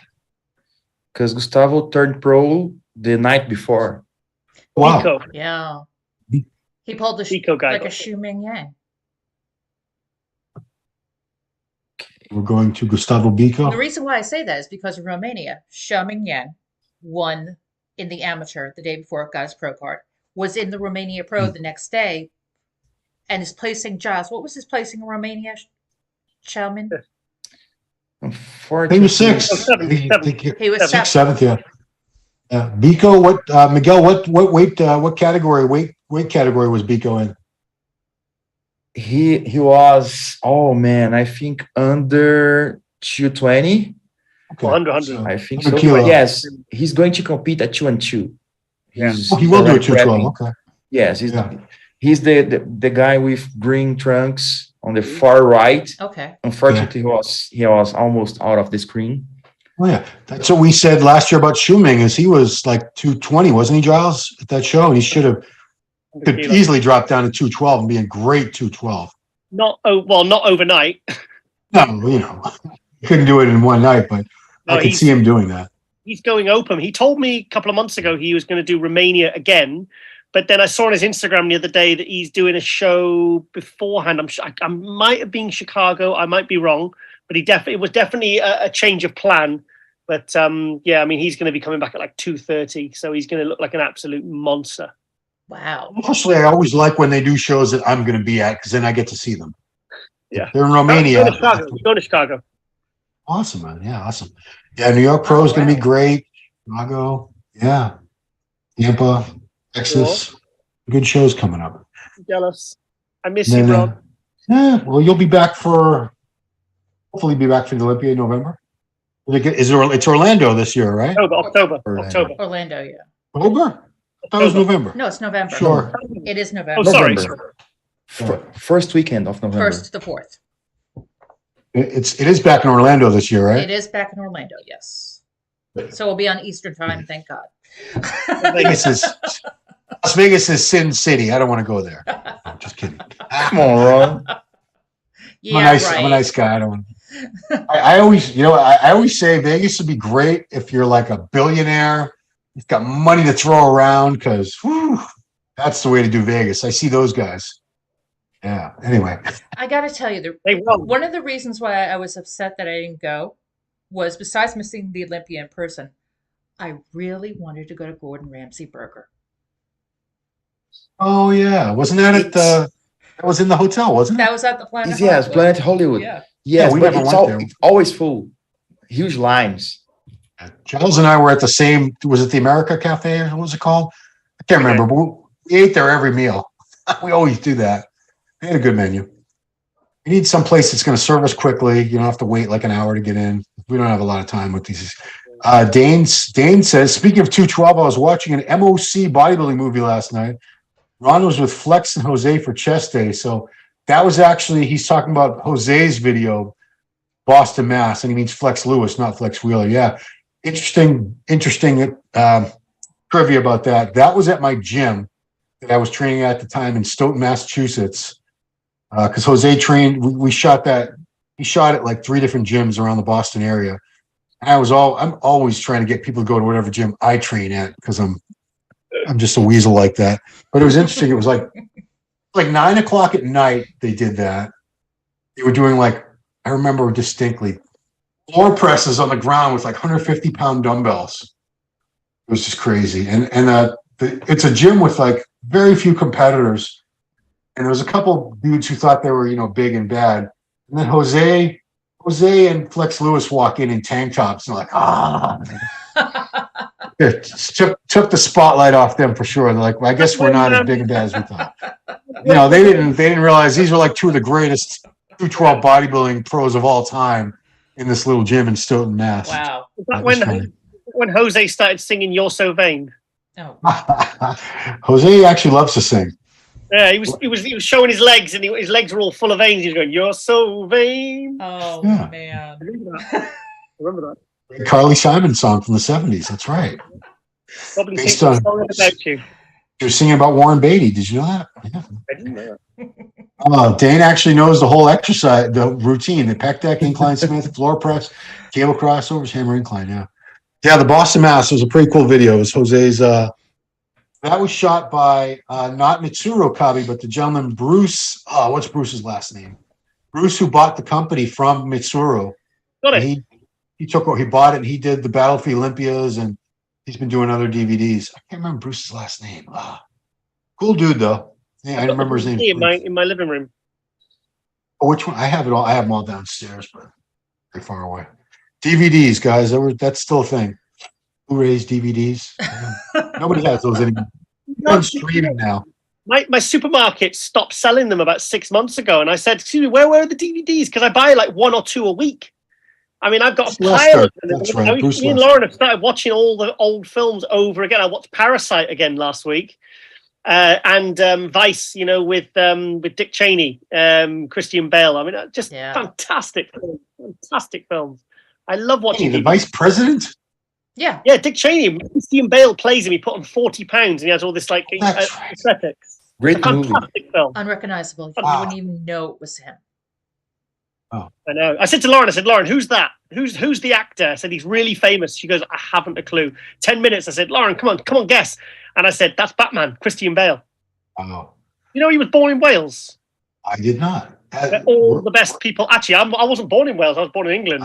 Speaker 4: Because Gustavo turned pro the night before.
Speaker 2: Wow.
Speaker 3: Pico.
Speaker 1: Yeah. He pulled the
Speaker 3: Pico guy.
Speaker 1: like a Xu Ming Yang.
Speaker 2: We're going to Gustavo Biko.
Speaker 1: The reason why I say that is because in Romania, Xu Ming Yang won in the amateur the day before it got his pro card, was in the Romania Pro the next day, and is placing Giles. What was his placing in Romania, Xiaomin?
Speaker 2: He was sixth.
Speaker 1: He was
Speaker 2: seventh, yeah. Biko, Miguel, what category, weight category was Biko in?
Speaker 4: He was, I think under 220.
Speaker 2: Okay.
Speaker 3: Under 100.
Speaker 4: I think so. But yes, he's going to compete at 2 and 2.
Speaker 2: He will do a 212. Okay.
Speaker 4: Yes, he's the guy with green trunks on the far right.
Speaker 1: Okay.
Speaker 4: Unfortunately, he was almost out of the screen.
Speaker 2: Oh yeah, that's what we said last year about Xu Ming. Is he was like 220, wasn't he, Giles, at that show? And he should have Could easily drop down to 212 and be a great 212.
Speaker 3: Not overnight.
Speaker 2: No, he couldn't do it in one night, but I could see him doing that.
Speaker 3: He's going open. He told me a couple of months ago he was going to do Romania again, but then I saw on his Instagram the other day that he's doing a show beforehand. I might have been Chicago. I might be wrong, but it was definitely a change of plan. But yeah, I mean, he's going to be coming back at like 2:30, so he's going to look like an absolute monster.
Speaker 1: Wow.
Speaker 2: Mostly, I always like when they do shows that I'm going to be at because then I get to see them.
Speaker 3: Yeah,
Speaker 2: they're in Romania.
Speaker 3: Go to Chicago.
Speaker 2: Awesome, man. Yeah, awesome. Yeah, New York Pro is going to be great. Chicago, yeah, Tampa, Texas, cool. Good shows coming up.
Speaker 3: I'm jealous. I miss you, bro.
Speaker 2: Yeah, well, you'll be back hopefully be back for the Olympia in November. It's Orlando this year, right?
Speaker 3: October.
Speaker 1: Orlando, yeah.
Speaker 2: October? I thought it was November.
Speaker 1: No, it's November.
Speaker 2: Sure.
Speaker 1: It is November.
Speaker 3: Oh, sorry.
Speaker 4: First weekend of November.
Speaker 1: 1st to the 4th.
Speaker 2: It is back in Orlando this year, right?
Speaker 1: It is back in Orlando, yes. So we'll be on Eastern time, thank God.
Speaker 2: Las Vegas is Sin City. I don't want to go there. I'm just kidding.
Speaker 4: Come on, Ron.
Speaker 1: Yeah,
Speaker 2: I'm a nice guy. I don't want to. I always say Vegas would be great if you're like a billionaire. You've got money to throw around because that's the way to do Vegas. I see those guys. Yeah. Anyway,
Speaker 1: I got to tell you, one of the reasons why I was upset that I didn't go was, besides missing the Olympia in person, I really wanted to go to Gordon Ramsay Burger.
Speaker 2: Oh yeah, wasn't that that was in the hotel, wasn't it?
Speaker 1: That was at the Planet
Speaker 2: Hollywood.
Speaker 4: Yes, Planet Hollywood.
Speaker 1: Yeah.
Speaker 4: Yes, but it's always full. Huge lines.
Speaker 2: Giles and I were at the same, was it the America Cafe or what was it called? I can't remember, but we ate there every meal. We always do that. They had a good menu. You need some place that's going to serve us quickly. You don't have to wait like an hour to get in. We don't have a lot of time with these. Dane says, speaking of 212, I was watching an MOC bodybuilding movie last night. Ron was with Flex and Jose for chest day. So that was actually, he's talking about Jose's video, Boston, Mass. And he means Flex Lewis, not Flex Wheeler. Yeah. Interesting trivia about that. That was at my gym that I was training at the time in Stoughton, Massachusetts. Because Jose trained, we shot that. He shot at like 3 different gyms around the Boston area. And I'm always trying to get people to go to whatever gym I train at because I'm just a weasel like that. But it was interesting. It was like 9 o'clock at night. They did that. They were doing I remember distinctly, floor presses on the ground with 150-pound dumbbells. It was just crazy. And it's a gym with very few competitors. And there was a couple dudes who thought they were, big and bad. And then Jose and Flex Lewis walk in tank tops and it took the spotlight off them for sure. They're like, well, I guess we're not as big and bad as we thought. They didn't realize these were 2 of the greatest 212 bodybuilding pros of all time in this little gym in Stoughton, Mass.
Speaker 1: Wow.
Speaker 3: When Jose started singing "You're So Vain"?
Speaker 1: Oh.
Speaker 2: Jose actually loves to sing.
Speaker 3: Yeah, he was showing his legs, and his legs were all full of veins. He was going, "You're so vain."
Speaker 1: Oh yeah. Man,
Speaker 3: remember that
Speaker 2: Carly Simon song from the 70s. That's right.
Speaker 3: Probably based on about you.
Speaker 2: You're singing about Warren Beatty. Did you know that? Yeah.
Speaker 3: I didn't know that.
Speaker 2: Dane actually knows the whole exercise, the routine: the pec deck, incline Smith, floor press, cable crossovers, hammer incline. Yeah. The Boston Mass was a pretty cool video. It was Jose's. That was shot by not Mitsuru Kabi, but the gentleman Bruce. What's Bruce's last name? Bruce, who bought the company from Mitsuru.
Speaker 3: Got it.
Speaker 2: He bought it and he did the Battle for the Olympias, and he's been doing other DVDs. I can't remember Bruce's last name. Cool dude though. Yeah, I remember his name.
Speaker 3: In my living room.
Speaker 2: Oh, which one? I have it all. I have them all downstairs, but they're far away. DVDs, guys. That's still a thing. Blu-rays, DVDs. Nobody has those anymore. On streaming now.
Speaker 3: My supermarket stopped selling them about 6 months ago, and I said, "Excuse me, where were the DVDs? Because I buy 1 or 2 a week." I mean, I've got a pile of them.
Speaker 2: That's right.
Speaker 3: Me and Lauren have started watching all the old films over again. I watched Parasite again last week, and Vice, with Dick Cheney, Christian Bale. I mean, just fantastic films. I love watching
Speaker 2: the Vice President.
Speaker 3: Yeah, Dick Cheney. Christian Bale plays him. He put on 40 pounds, and he has all this aesthetics.
Speaker 4: Great movie.
Speaker 3: Fantastic film.
Speaker 1: Unrecognizable. You
Speaker 2: Wow.
Speaker 1: wouldn't even know it was him.
Speaker 3: I know. I said to Lauren, Lauren, who's that? Who's the actor? I said, he's really famous. She goes, I haven't a clue. 10 minutes. I said, Lauren, come on, guess. And I said, that's Batman, Christian Bale.
Speaker 2: Wow.
Speaker 3: You know, he was born in Wales.
Speaker 2: I did not.
Speaker 3: They're all the best people. Actually, I wasn't born in Wales. I was born in England.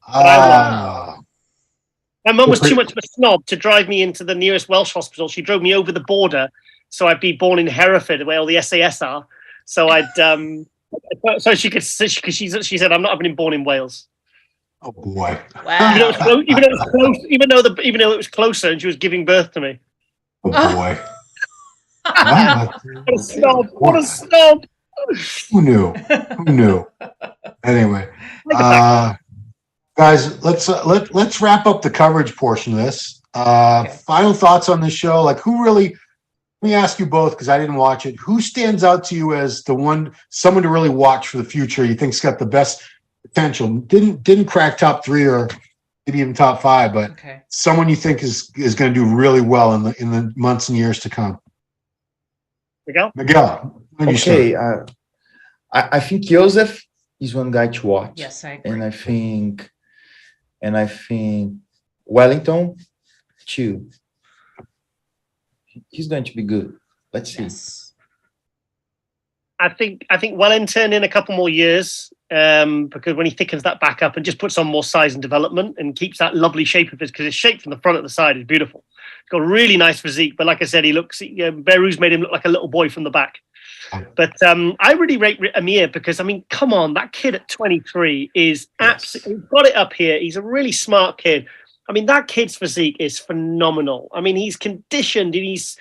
Speaker 2: Ah.
Speaker 3: My mum was too much of a snob to drive me into the nearest Welsh hospital. She drove me over the border, so I'd be born in Hereford, where all the SAS are. So I'd, so she could, because she said, I'm not having him born in Wales.
Speaker 2: Oh boy.
Speaker 1: Wow.
Speaker 3: Even though it was closer, and she was giving birth to me.
Speaker 2: Oh boy.
Speaker 3: What a snob! What a snob!
Speaker 2: Who knew? Who knew? Anyway, guys, let's wrap up the coverage portion of this. Final thoughts on this show. Like, who really? Let me ask you both, because I didn't watch it. Who stands out to you as someone to really watch for the future? You think's got the best potential? Didn't crack top 3 or maybe even top 5, but someone you think is going to do really well in the months and years to come. Miguel.
Speaker 4: Okay, I think Joseph is one guy to watch.
Speaker 1: Yes, I agree.
Speaker 4: And I think Wellington too. He's going to be good. Let's see.
Speaker 1: Yes.
Speaker 3: I think Wellington in a couple more years, because when he thickens that back up and just puts on more size and development and keeps that lovely shape of his, because his shape from the front at the side is beautiful. He's got a really nice physique, but like I said, Behrooz made him look like a little boy from the back. But I really rate Amir because, I mean, come on, that kid at 23 is absolutely, he's got it up here. He's a really smart kid. I mean, that kid's physique is phenomenal. I mean, he's conditioned and he's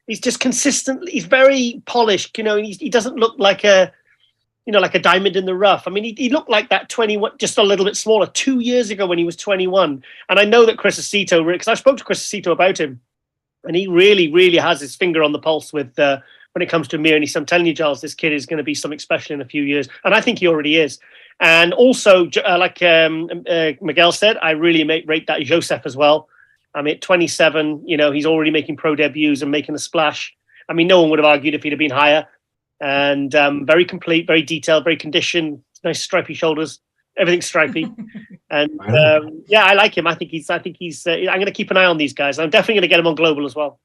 Speaker 3: just consistent. He's very polished, he doesn't look like a diamond in the rough. I mean, he looked like that 21, just a little bit smaller 2 years ago when he was 21. And I know that Chris Aceto, because I spoke to Chris Aceto about him, and he really, really has his finger on the pulse with when it comes to Amir. And I'm telling you, Giles, this kid is going to be something special in a few years. And I think he already is. And also, like Miguel said, I really rate that Joseph as well. I mean, at 27, he's already making pro debuts and making a splash. I mean, no one would have argued if he'd have been higher. And very complete, very detailed, very conditioned, nice stripy shoulders, everything's stripy. And I like him. I think he's. I'm going to keep an eye on these guys. I'm definitely going to get him on Global as well.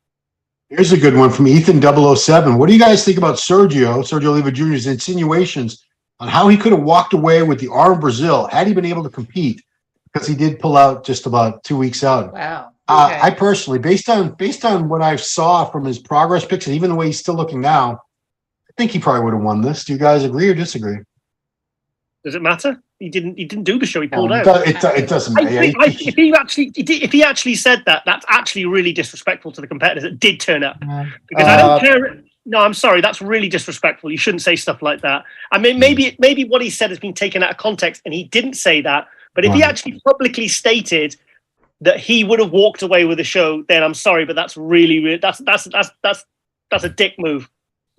Speaker 2: Here's a good one from Ethan 007. What do you guys think about Sergio Oliva Jr.'s insinuations on how he could have walked away with the Arnold Brazil had he been able to compete? Because he did pull out just about 2 weeks out.
Speaker 1: Wow.
Speaker 2: I personally, based on what I saw from his progress pics and even the way he's still looking now, I think he probably would have won this. Do you guys agree or disagree?
Speaker 3: Does it matter? He didn't do the show. He pulled out.
Speaker 2: It doesn't matter.
Speaker 3: If he actually said that, that's actually really disrespectful to the competitors that did turn up. Because I don't care. No, I'm sorry. That's really disrespectful. You shouldn't say stuff like that. I mean, maybe what he said has been taken out of context, and he didn't say that. But if he actually publicly stated that he would have walked away with the show, then I'm sorry, but that's really that's a dick move.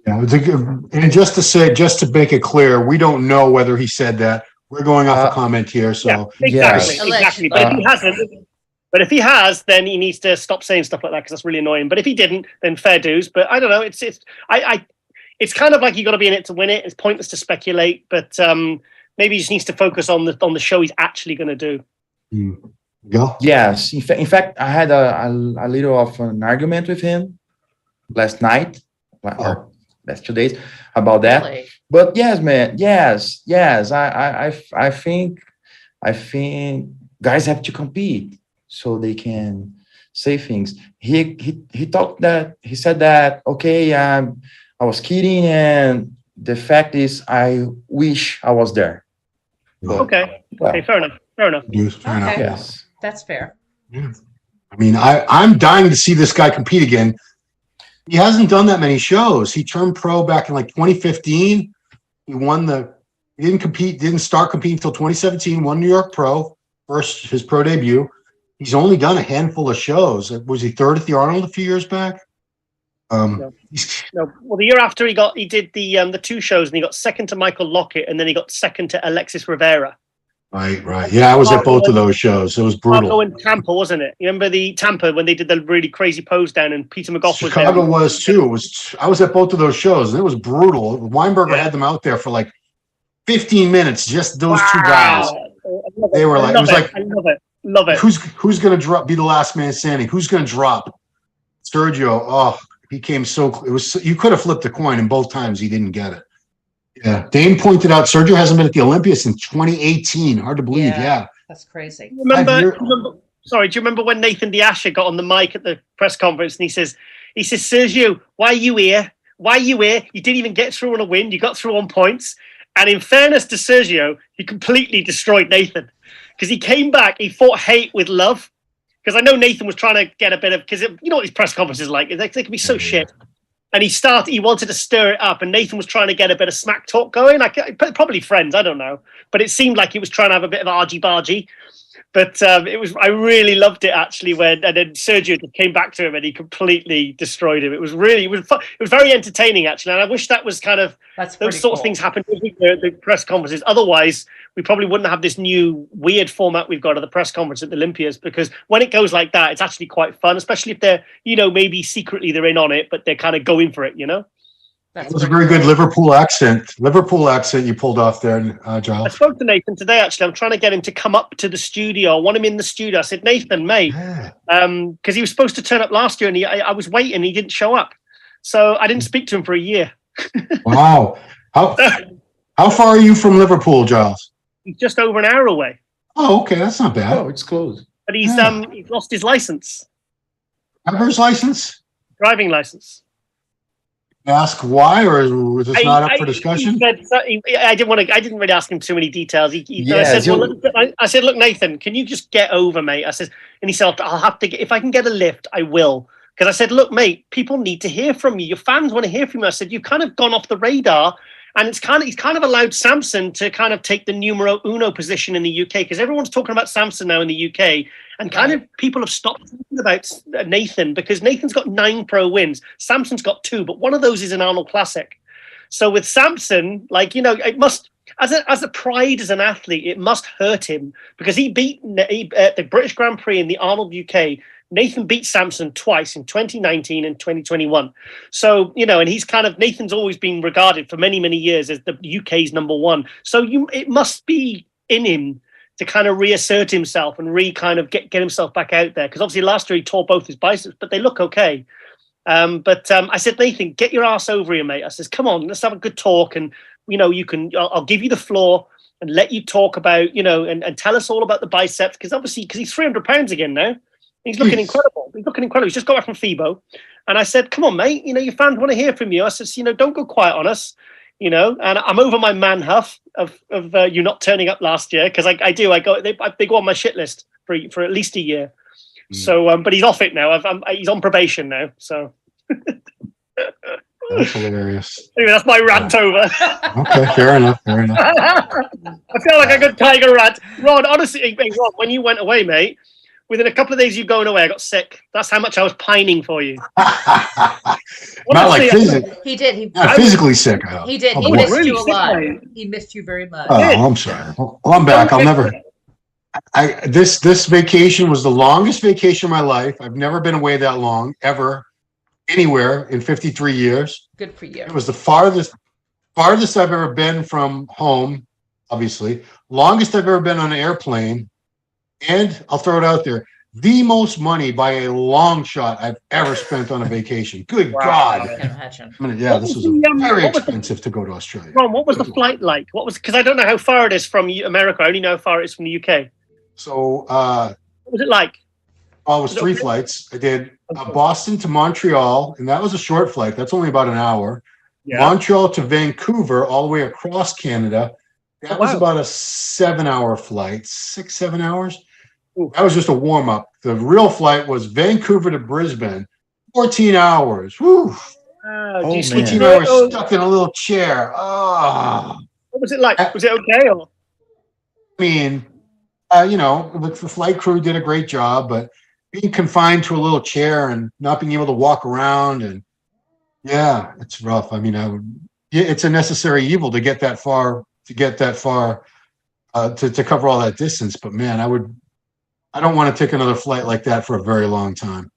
Speaker 2: Yeah, and just to make it clear, we don't know whether he said that. We're going off a comment here, so
Speaker 3: exactly. But if he has, then he needs to stop saying stuff like that because that's really annoying. But if he didn't, then fair dues. But I don't know. It's kind of like you got to be in it to win it. It's pointless to speculate, but maybe he just needs to focus on the show he's actually going to do.
Speaker 2: Go.
Speaker 4: Yes. In fact, I had a little of an argument with him last night. Or last 2 days about that. Really? But yes, man. Yes. I think guys have to compete so they can say things. He said that, okay, I was kidding, and the fact is I wish I was there.
Speaker 3: But, okay, fair enough.
Speaker 1: Yes. That's fair.
Speaker 2: Yeah. I mean, I'm dying to see this guy compete again. He hasn't done that many shows. He turned pro back in like 2015. He didn't start competing until 2017, won New York Pro, his pro debut. He's only done a handful of shows. Was he third at the Arnold a few years back?
Speaker 3: No. Well, the year after he did the 2 shows, and he got second to Michael Lockett, and then he got second to Alexis Rivera.
Speaker 2: Right. Yeah, I was at both of those shows. It was brutal.
Speaker 3: Chicago and Tampa, wasn't it? You remember the Tampa when they did the really crazy pose down and Peter McGough was there?
Speaker 2: Chicago was too. I was at both of those shows and it was brutal. Weinberger had them out there for like 15 minutes, just those two guys. They were like, it was like,
Speaker 3: I love it.
Speaker 2: Who's going to be the last man standing? Who's going to drop? Sergio. Oh, he came you could have flipped a coin and both times he didn't get it. Yeah. Dane pointed out Sergio hasn't been at the Olympia since 2018. Hard to believe. Yeah.
Speaker 1: That's crazy.
Speaker 3: Do you remember when Nathan DeAsha got on the mic at the press conference and he says, Sergio, why are you here? Why are you here? You didn't even get through on a win. You got through on points. And in fairness to Sergio, he completely destroyed Nathan because he came back. He fought hate with love because I know Nathan was trying to get a bit of, because you know what these press conferences like, they can be so shit. And he wanted to stir it up, and Nathan was trying to get a bit of smack talk going. Probably friends, I don't know. But it seemed like he was trying to have a bit of argy-bargy. But I really loved it actually and then Sergio came back to him and he completely destroyed him. It was very entertaining actually. And I wish that was kind of, those sorts of things happened in the press conferences. Otherwise, we probably wouldn't have this new weird format we've got at the press conference at the Olympias, because when it goes like that, it's actually quite fun, especially if they're, maybe secretly they're in on it, but they're kind of going for it,
Speaker 2: That was a very good Liverpool accent. You pulled off there, Giles.
Speaker 3: I spoke to Nathan today, actually. I'm trying to get him to come up to the studio. I want him in the studio. I said, Nathan, mate, because he was supposed to turn up last year, and I was waiting. He didn't show up. So I didn't speak to him for a year.
Speaker 2: Wow. How far are you from Liverpool, Giles?
Speaker 3: He's just over an hour away.
Speaker 2: Oh, okay. That's not bad.
Speaker 4: Oh, it's close.
Speaker 3: But he's lost his license.
Speaker 2: Driver's license?
Speaker 3: Driving license.
Speaker 2: Ask why, or was this not up for discussion?
Speaker 3: I didn't really ask him too many details. I said, look, Nathan, can you just get over, mate? I said, and he said, I'll have to if I can get a lift, I will. Because I said, look, mate, people need to hear from you. Your fans want to hear from you. I said, you've kind of gone off the radar. And he's kind of allowed Samson to kind of take the numero uno position in the UK, because everyone's talking about Samson now in the UK, and kind of people have stopped talking about Nathan, because Nathan's got 9 pro wins. Samson's got 2, but one of those is an Arnold Classic. So with Samson, it must, as a pride as an athlete, it must hurt him, because he beat the British Grand Prix in the Arnold UK. Nathan beat Samson twice in 2019 and 2021. So, and Nathan's always been regarded for many, many years as the UK's number 1. So it must be in him to kind of reassert himself and get himself back out there. Because obviously last year he tore both his biceps, but they look okay. But I said, Nathan, get your ass over here, mate. I says, come on, let's have a good talk. And, I'll give you the floor and let you talk about, and tell us all about the biceps. Because he's 300 pounds again now. He's looking incredible. He's just got back from FIBO. And I said, come on, mate. Your fans want to hear from you. I said, don't go quiet on us. And I'm over my man huff of you not turning up last year. Because I do. They go on my shit list for at least a year. So, but he's off it now. He's on probation now. So.
Speaker 2: That's hilarious.
Speaker 3: Anyway, that's my rant over.
Speaker 2: Okay, fair enough.
Speaker 3: I feel like a good tiger rant. Ron, honestly, Ron, when you went away, mate, within a couple of days of you going away, I got sick. That's how much I was pining for you.
Speaker 2: Not like physically.
Speaker 1: He did.
Speaker 2: Not physically sick.
Speaker 1: He did. He missed you a lot. He missed you very much.
Speaker 2: Oh, I'm sorry. Well, I'm back. I'll never. This vacation was the longest vacation of my life. I've never been away that long, ever, anywhere in 53 years.
Speaker 1: Good for you.
Speaker 2: It was the farthest I've ever been from home, obviously. Longest I've ever been on an airplane. And I'll throw it out there, the most money by a long shot I've ever spent on a vacation. Good God.
Speaker 1: I can imagine.
Speaker 2: This was very expensive to go to Australia.
Speaker 3: Ron, what was the flight like? Because I don't know how far it is from America. I only know how far it is from the UK.
Speaker 2: So,
Speaker 3: what was it like?
Speaker 2: Oh, it was 3 flights. I did Boston to Montreal, and that was a short flight. That's only about an hour. Yeah. Montreal to Vancouver, all the way across Canada. That was about a 7-hour flight, 6-7 hours. Ooh. That was just a warm up. The real flight was Vancouver to Brisbane, 14 hours. Woo! 14 hours stuck in a little chair. Oh.
Speaker 3: What was it like? Was it okay? Or?
Speaker 2: I mean, the flight crew did a great job, but being confined to a little chair and not being able to walk around, and it's rough. I mean, it's a necessary evil to get that far to cover all that distance. But man, I don't want to take another flight like that for a very long time.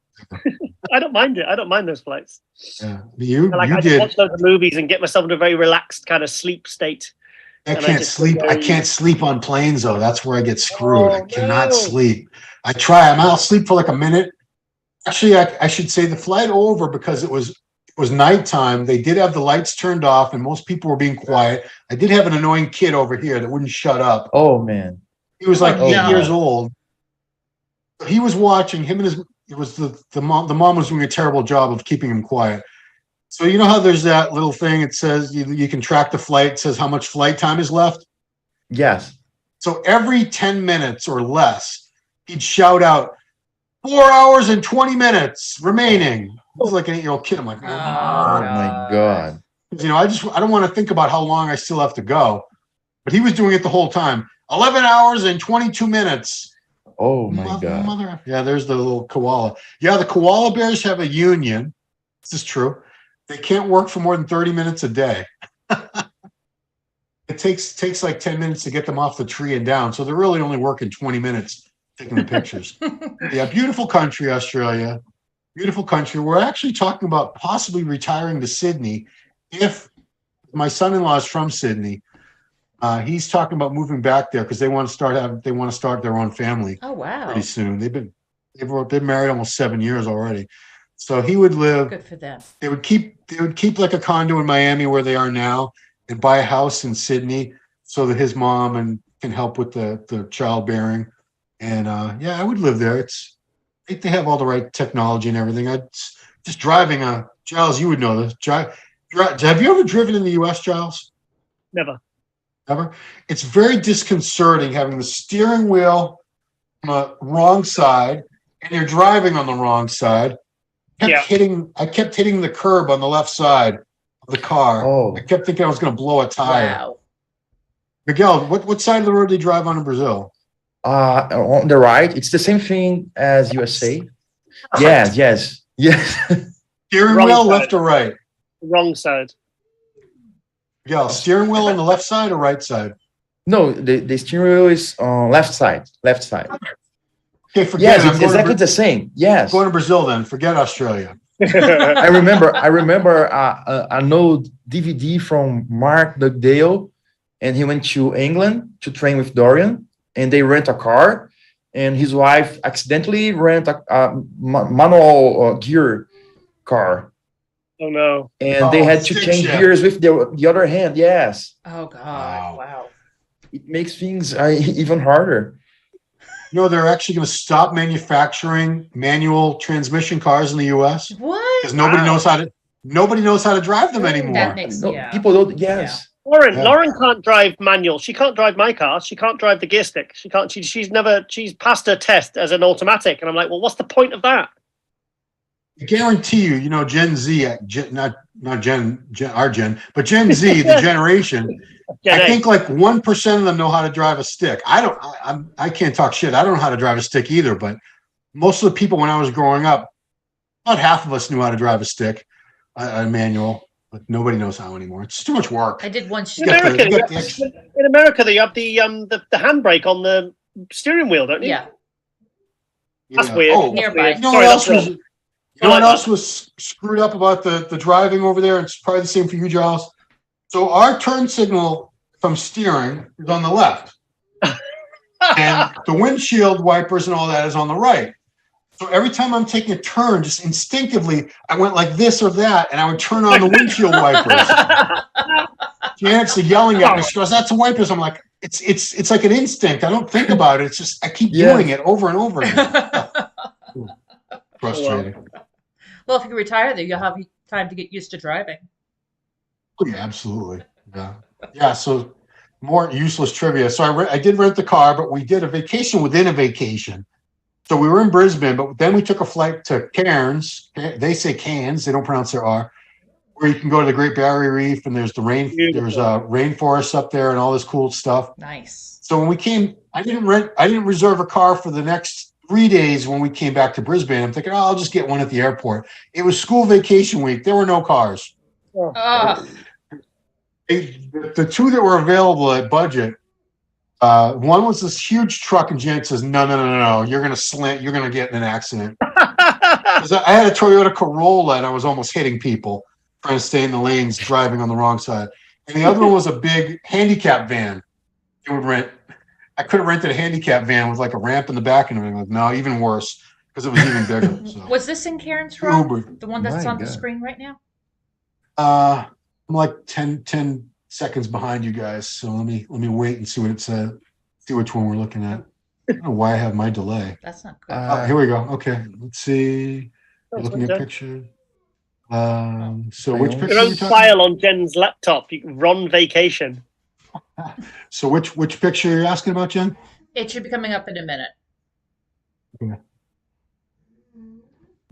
Speaker 3: I don't mind it. I don't mind those flights.
Speaker 2: Yeah,
Speaker 3: I
Speaker 2: did.
Speaker 3: just watch loads of movies and get myself into a very relaxed kind of sleep state.
Speaker 2: I can't sleep. I can't sleep on planes though. That's where I get screwed. I cannot sleep. I try. I'll sleep for like a minute. Actually, I should say the flight over, because it was nighttime. They did have the lights turned off and most people were being quiet. I did have an annoying kid over here that wouldn't shut up.
Speaker 4: Oh man.
Speaker 2: He was like 8 years old. He was watching him and the mom was doing a terrible job of keeping him quiet. So you know how there's that little thing, it says you can track the flight, it says how much flight time is left?
Speaker 4: Yes.
Speaker 2: So every 10 minutes or less, he'd shout out, 4 hours and 20 minutes remaining. I was like an 8-year-old kid. I'm like,
Speaker 4: oh my God.
Speaker 2: You know, I don't want to think about how long I still have to go. But he was doing it the whole time. 11 hours and 22 minutes.
Speaker 4: Oh my God.
Speaker 2: Yeah, there's the little koala. Yeah, the koala bears have a union. This is true. They can't work for more than 30 minutes a day. It takes like 10 minutes to get them off the tree and down. So they're really only working 20 minutes taking the pictures. Yeah, beautiful country, Australia. Beautiful country. We're actually talking about possibly retiring to Sydney. If my son-in-law is from Sydney, he's talking about moving back there because they want to start their own family.
Speaker 1: Oh wow!
Speaker 2: Pretty soon. They've been married almost 7 years already. So he would live.
Speaker 1: Good for them.
Speaker 2: They would keep like a condo in Miami where they are now, and buy a house in Sydney so that his mom can help with the childbearing. And yeah, I would live there. I think they have all the right technology and everything. Just driving Giles, you would know this. Have you ever driven in the U.S., Giles?
Speaker 3: Never.
Speaker 2: Ever? It's very disconcerting having the steering wheel on the wrong side and you're driving on the wrong side. I kept hitting the curb on the left side of the car.
Speaker 4: Oh.
Speaker 2: I kept thinking I was going to blow a tire.
Speaker 1: Wow.
Speaker 2: Miguel, what side of the road do you drive on in Brazil?
Speaker 4: On the right. It's the same thing as USA. Yes.
Speaker 2: Steering wheel, left or right?
Speaker 3: Wrong side.
Speaker 2: Yeah, steering wheel on the left side or right side?
Speaker 4: No, the steering wheel is on left side.
Speaker 2: Okay, forget
Speaker 4: yes,
Speaker 2: it.
Speaker 4: it's exactly the same. Yes.
Speaker 2: Going to Brazil then. Forget Australia.
Speaker 4: I remember an old DVD from Mark Dugdale, and he went to England to train with Dorian, and they rent a car, and his wife accidentally rent a manual gear car.
Speaker 3: Oh no!
Speaker 4: And they had to change gears with the other hand. Yes.
Speaker 1: Oh God! Wow.
Speaker 4: It makes things even harder.
Speaker 2: You know, they're actually going to stop manufacturing manual transmission cars in the U.S.
Speaker 1: What?
Speaker 2: Because nobody knows how to drive them anymore.
Speaker 1: That makes,
Speaker 4: people don't. Yes.
Speaker 3: Yeah. Lauren can't drive manual. She can't drive my car. She can't drive the gear stick. She can't. She's passed her test as an automatic, and I'm like, well, what's the point of that?
Speaker 2: I guarantee you, Gen Z, not our Gen, but Gen Z, the generation. I think like 1% of them know how to drive a stick. I can't talk shit. I don't know how to drive a stick either. But most of the people when I was growing up, about half of us knew how to drive a stick, a manual. But nobody knows how anymore. It's too much work.
Speaker 1: I did one.
Speaker 3: In America, they have the handbrake on the steering wheel, don't you?
Speaker 1: Yeah.
Speaker 3: That's weird.
Speaker 2: Oh,
Speaker 1: nearby.
Speaker 2: You know what else was screwed up about the driving over there? It's probably the same for you, Giles. So our turn signal from steering is on the left. And the windshield wipers and all that is on the right. So every time I'm taking a turn, just instinctively, I went like this or that, and I would turn on the windshield wipers. Janet's yelling at me. She goes, "That's the wipers." I'm like, it's like an instinct. I don't think about it. It's just I keep doing it over and over again. Frustrating.
Speaker 1: Well, if you retire, then you'll have time to get used to driving.
Speaker 2: Yeah, absolutely. Yeah. So more useless trivia. So I did rent the car, but we did a vacation within a vacation. So we were in Brisbane, but then we took a flight to Cairns. They say Cairns. They don't pronounce their R. Where you can go to the Great Barrier Reef, and there's rainforests up there and all this cool stuff.
Speaker 1: Nice.
Speaker 2: So when we came, I didn't reserve a car for the next 3 days when we came back to Brisbane. I'm thinking, I'll just get one at the airport. It was school vacation week. There were no cars.
Speaker 1: Oh.
Speaker 2: The two that were available at budget One was this huge truck, and Jan says, no, you're going to slant, you're going to get in an accident. 'Cause I had a Toyota Corolla, and I was almost hitting people, trying to stay in the lanes, driving on the wrong side. And the other one was a big handicap van. It would rent. I could have rented a handicap van with like a ramp in the back and everything. Like, no, even worse, because it was even bigger. So.
Speaker 1: Was this in Karen's room?
Speaker 2: Uber.
Speaker 1: The one that's
Speaker 4: My
Speaker 1: on the
Speaker 4: God.
Speaker 1: screen right now?
Speaker 2: I'm like 10 seconds behind you guys. So let me wait and see what it says. See which one we're looking at. I don't know why I have my delay.
Speaker 1: That's not good.
Speaker 2: Oh, here we go. Okay, let's see. You're
Speaker 3: That's
Speaker 2: looking at
Speaker 3: done.
Speaker 2: pictures. So which
Speaker 4: Your
Speaker 2: picture
Speaker 3: Your
Speaker 2: are
Speaker 3: own
Speaker 2: you talking?
Speaker 3: file on Jen's laptop. You can run vacation.
Speaker 2: So which picture are you asking about, Jen?
Speaker 1: It should be coming up in a minute.
Speaker 2: Okay.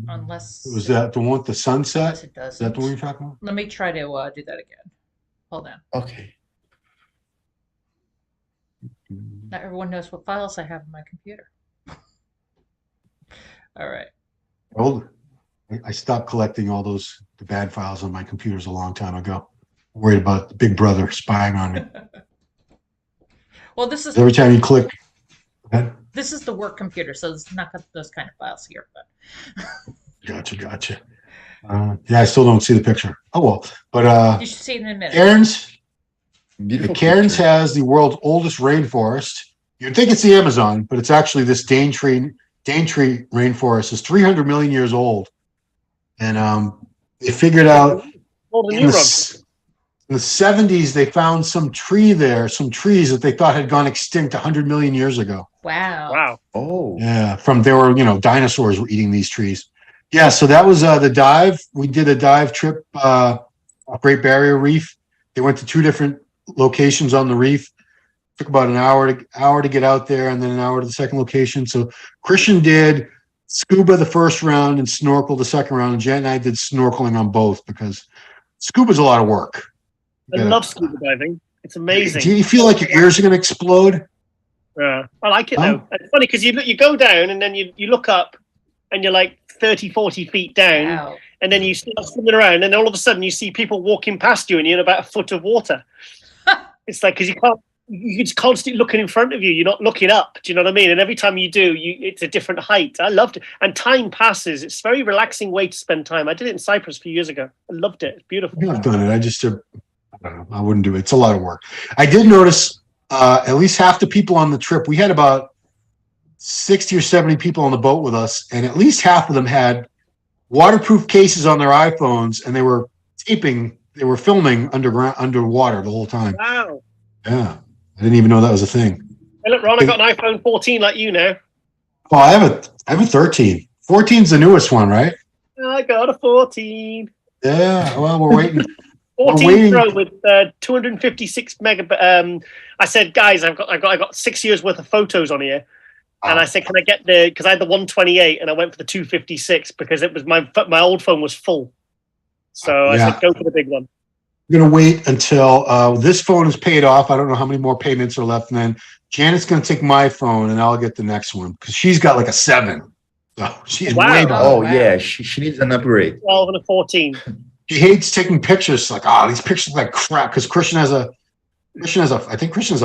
Speaker 1: Unless
Speaker 2: Was that the one with the sunset?
Speaker 1: unless it
Speaker 2: Is that the one
Speaker 1: doesn't.
Speaker 2: you're talking about?
Speaker 1: Let me try to do that again. Hold on.
Speaker 4: Okay.
Speaker 1: Not everyone knows what files I have on my computer. All right.
Speaker 2: Old. I stopped collecting all the bad files on my computers a long time ago. Worried about the big brother spying on me.
Speaker 1: Well, this is
Speaker 2: Every time you click.
Speaker 1: this is the work computer, so it's not got those kind of files here. But
Speaker 2: Gotcha. Yeah, I still don't see the picture. Oh well, but
Speaker 1: you should see it in a minute.
Speaker 4: Beautiful
Speaker 2: Cairns
Speaker 4: picture.
Speaker 2: has the world's oldest rainforest. You'd think it's the Amazon, but it's actually this Daintree rainforest is 300 million years old, and they figured out
Speaker 3: More than
Speaker 2: in
Speaker 3: you run.
Speaker 2: the 70s they found some trees that they thought had gone extinct 100 million years ago.
Speaker 1: Wow.
Speaker 3: Wow.
Speaker 4: Oh.
Speaker 2: Yeah, dinosaurs were eating these trees. Yeah, so that was the dive. We did a dive trip, Great Barrier Reef. They went to 2 different locations on the reef. Took about an hour to get out there, and then an hour to the second location. So Christian did scuba the first round and snorkel the second round, and Jen and I did snorkeling on both because scuba's a lot of work.
Speaker 3: I
Speaker 2: Yeah.
Speaker 3: love scuba diving. It's amazing.
Speaker 2: Do you feel like your ears are going to explode?
Speaker 3: Yeah, I like it
Speaker 2: Oh.
Speaker 3: though. It's funny because you go down and then you look up and you're like 30, 40 feet down,
Speaker 1: Wow.
Speaker 3: and then you start swimming around, and all of a sudden you see people walking past you and you're in about a foot of water. It's like because you're just constantly looking in front of you. You're not looking up. Do you know what I mean? And every time you do, it's a different height. I loved it. And time passes. It's a very relaxing way to spend time. I did it in Cyprus a few years ago. I loved it. It's beautiful.
Speaker 2: Yeah, I've done it. I don't know. I wouldn't do it. It's a lot of work. I did notice at least half the people on the trip, we had about 60 or 70 people on the boat with us, and at least half of them had waterproof cases on their iPhones, and they were filming underwater the whole time.
Speaker 3: Wow.
Speaker 2: Yeah. I didn't even know that was a thing.
Speaker 3: Hey, look, Ron, I got an iPhone 14 like you now.
Speaker 2: Oh, I have a 13. 14's the newest one, right?
Speaker 3: I got a 14.
Speaker 2: Yeah. Well, we're waiting.
Speaker 3: 14
Speaker 2: waiting.
Speaker 3: Pro with 256 megabit. I said, guys, I got 6 years worth of photos on here, and I said, can I get because I had the 128 and I went for the 256 because it was my old phone was full. So I said, go for the big one.
Speaker 2: I'm going to wait until this phone is paid off. I don't know how many more payments are left. And then Janet's going to take my phone and I'll get the next one because she's got like a 7. So she's
Speaker 3: Wow.
Speaker 2: way behind.
Speaker 4: Oh,
Speaker 1: Wow.
Speaker 4: yeah. She needs an upgrade.
Speaker 3: 12 and a 14.
Speaker 2: She hates taking pictures. Like, these pictures look like crap because Christian has a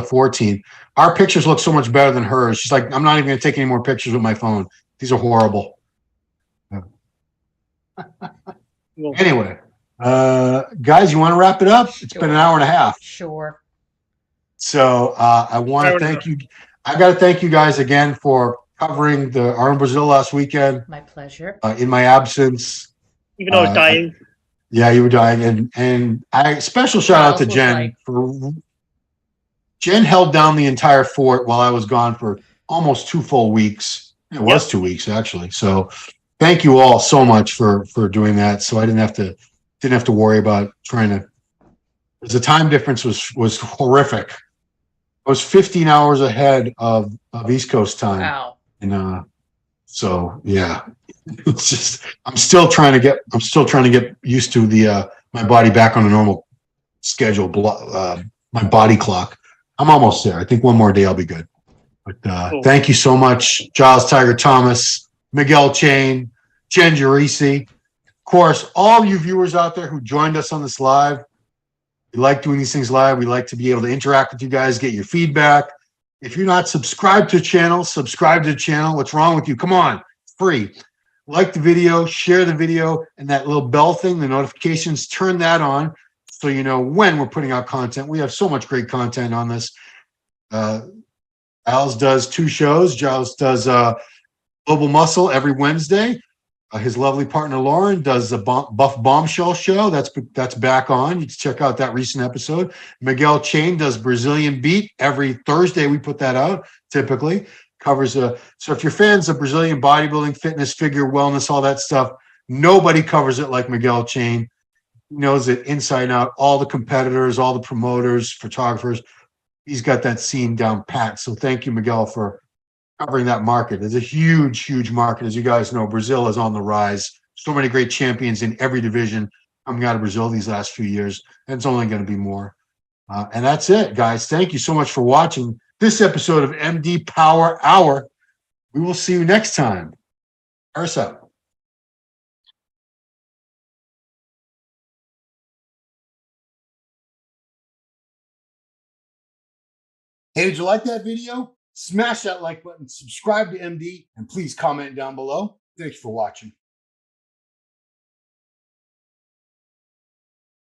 Speaker 2: 14. Our pictures look so much better than hers. She's like, I'm not even going to take any more pictures with my phone. These are horrible. Anyway, guys, you want to wrap it up? It's been an hour and a half.
Speaker 1: Sure.
Speaker 2: So I want to thank you. I got to thank you guys again for covering the Arnold Brazil last weekend
Speaker 1: My pleasure.
Speaker 2: in my absence.
Speaker 3: Even though I was dying.
Speaker 2: Yeah, you were dying, and special shout out to
Speaker 1: Giles was
Speaker 2: Jen
Speaker 1: like-
Speaker 2: for Jen held down the entire fort while I was gone for almost 2 full weeks. It was 2 weeks actually. So thank you all so much for doing that. So I didn't have to worry about trying to. Because the time difference was horrific. I was 15 hours ahead of East Coast time.
Speaker 1: Wow.
Speaker 2: And so yeah, it's just I'm still trying to get used to my body back on a normal schedule. My body clock. I'm almost there. I think one more day I'll be good. But
Speaker 3: Cool.
Speaker 2: Thank you so much, Giles Tiger Thomas, Miguel Chain, Jen Gerisi. Of course, all you viewers out there who joined us on this live. We like doing these things live. We like to be able to interact with you guys, get your feedback. If you're not subscribed to the channel, subscribe to the channel. What's wrong with you? Come on, it's free. Like the video, share the video, and that little bell thing, the notifications, turn that on so you know when we're putting out content. We have so much great content on this. Giles does 2 shows. Giles does Global Muscle every Wednesday. His lovely partner Lauren does the Buff Bombshell show. That's back on. You can check out that recent episode. Miguel Chain does Brazilian Beat every Thursday. We put that out typically. Covers so if you're fans of Brazilian bodybuilding, fitness, figure, wellness, all that stuff, nobody covers it like Miguel Chain. He knows it inside out. All the competitors, all the promoters, photographers. He's got that scene down pat. So thank you, Miguel, for covering that market. It's a huge, huge market. As you guys know, Brazil is on the rise. So many great champions in every division coming out of Brazil these last few years, and it's only going to be more. And that's it, guys. Thank you so much for watching this episode of MD Power Hour. We will see you next time. Harris out. Hey, did you like that video? Smash that like button, subscribe to MD, and please comment down below. Thanks for watching.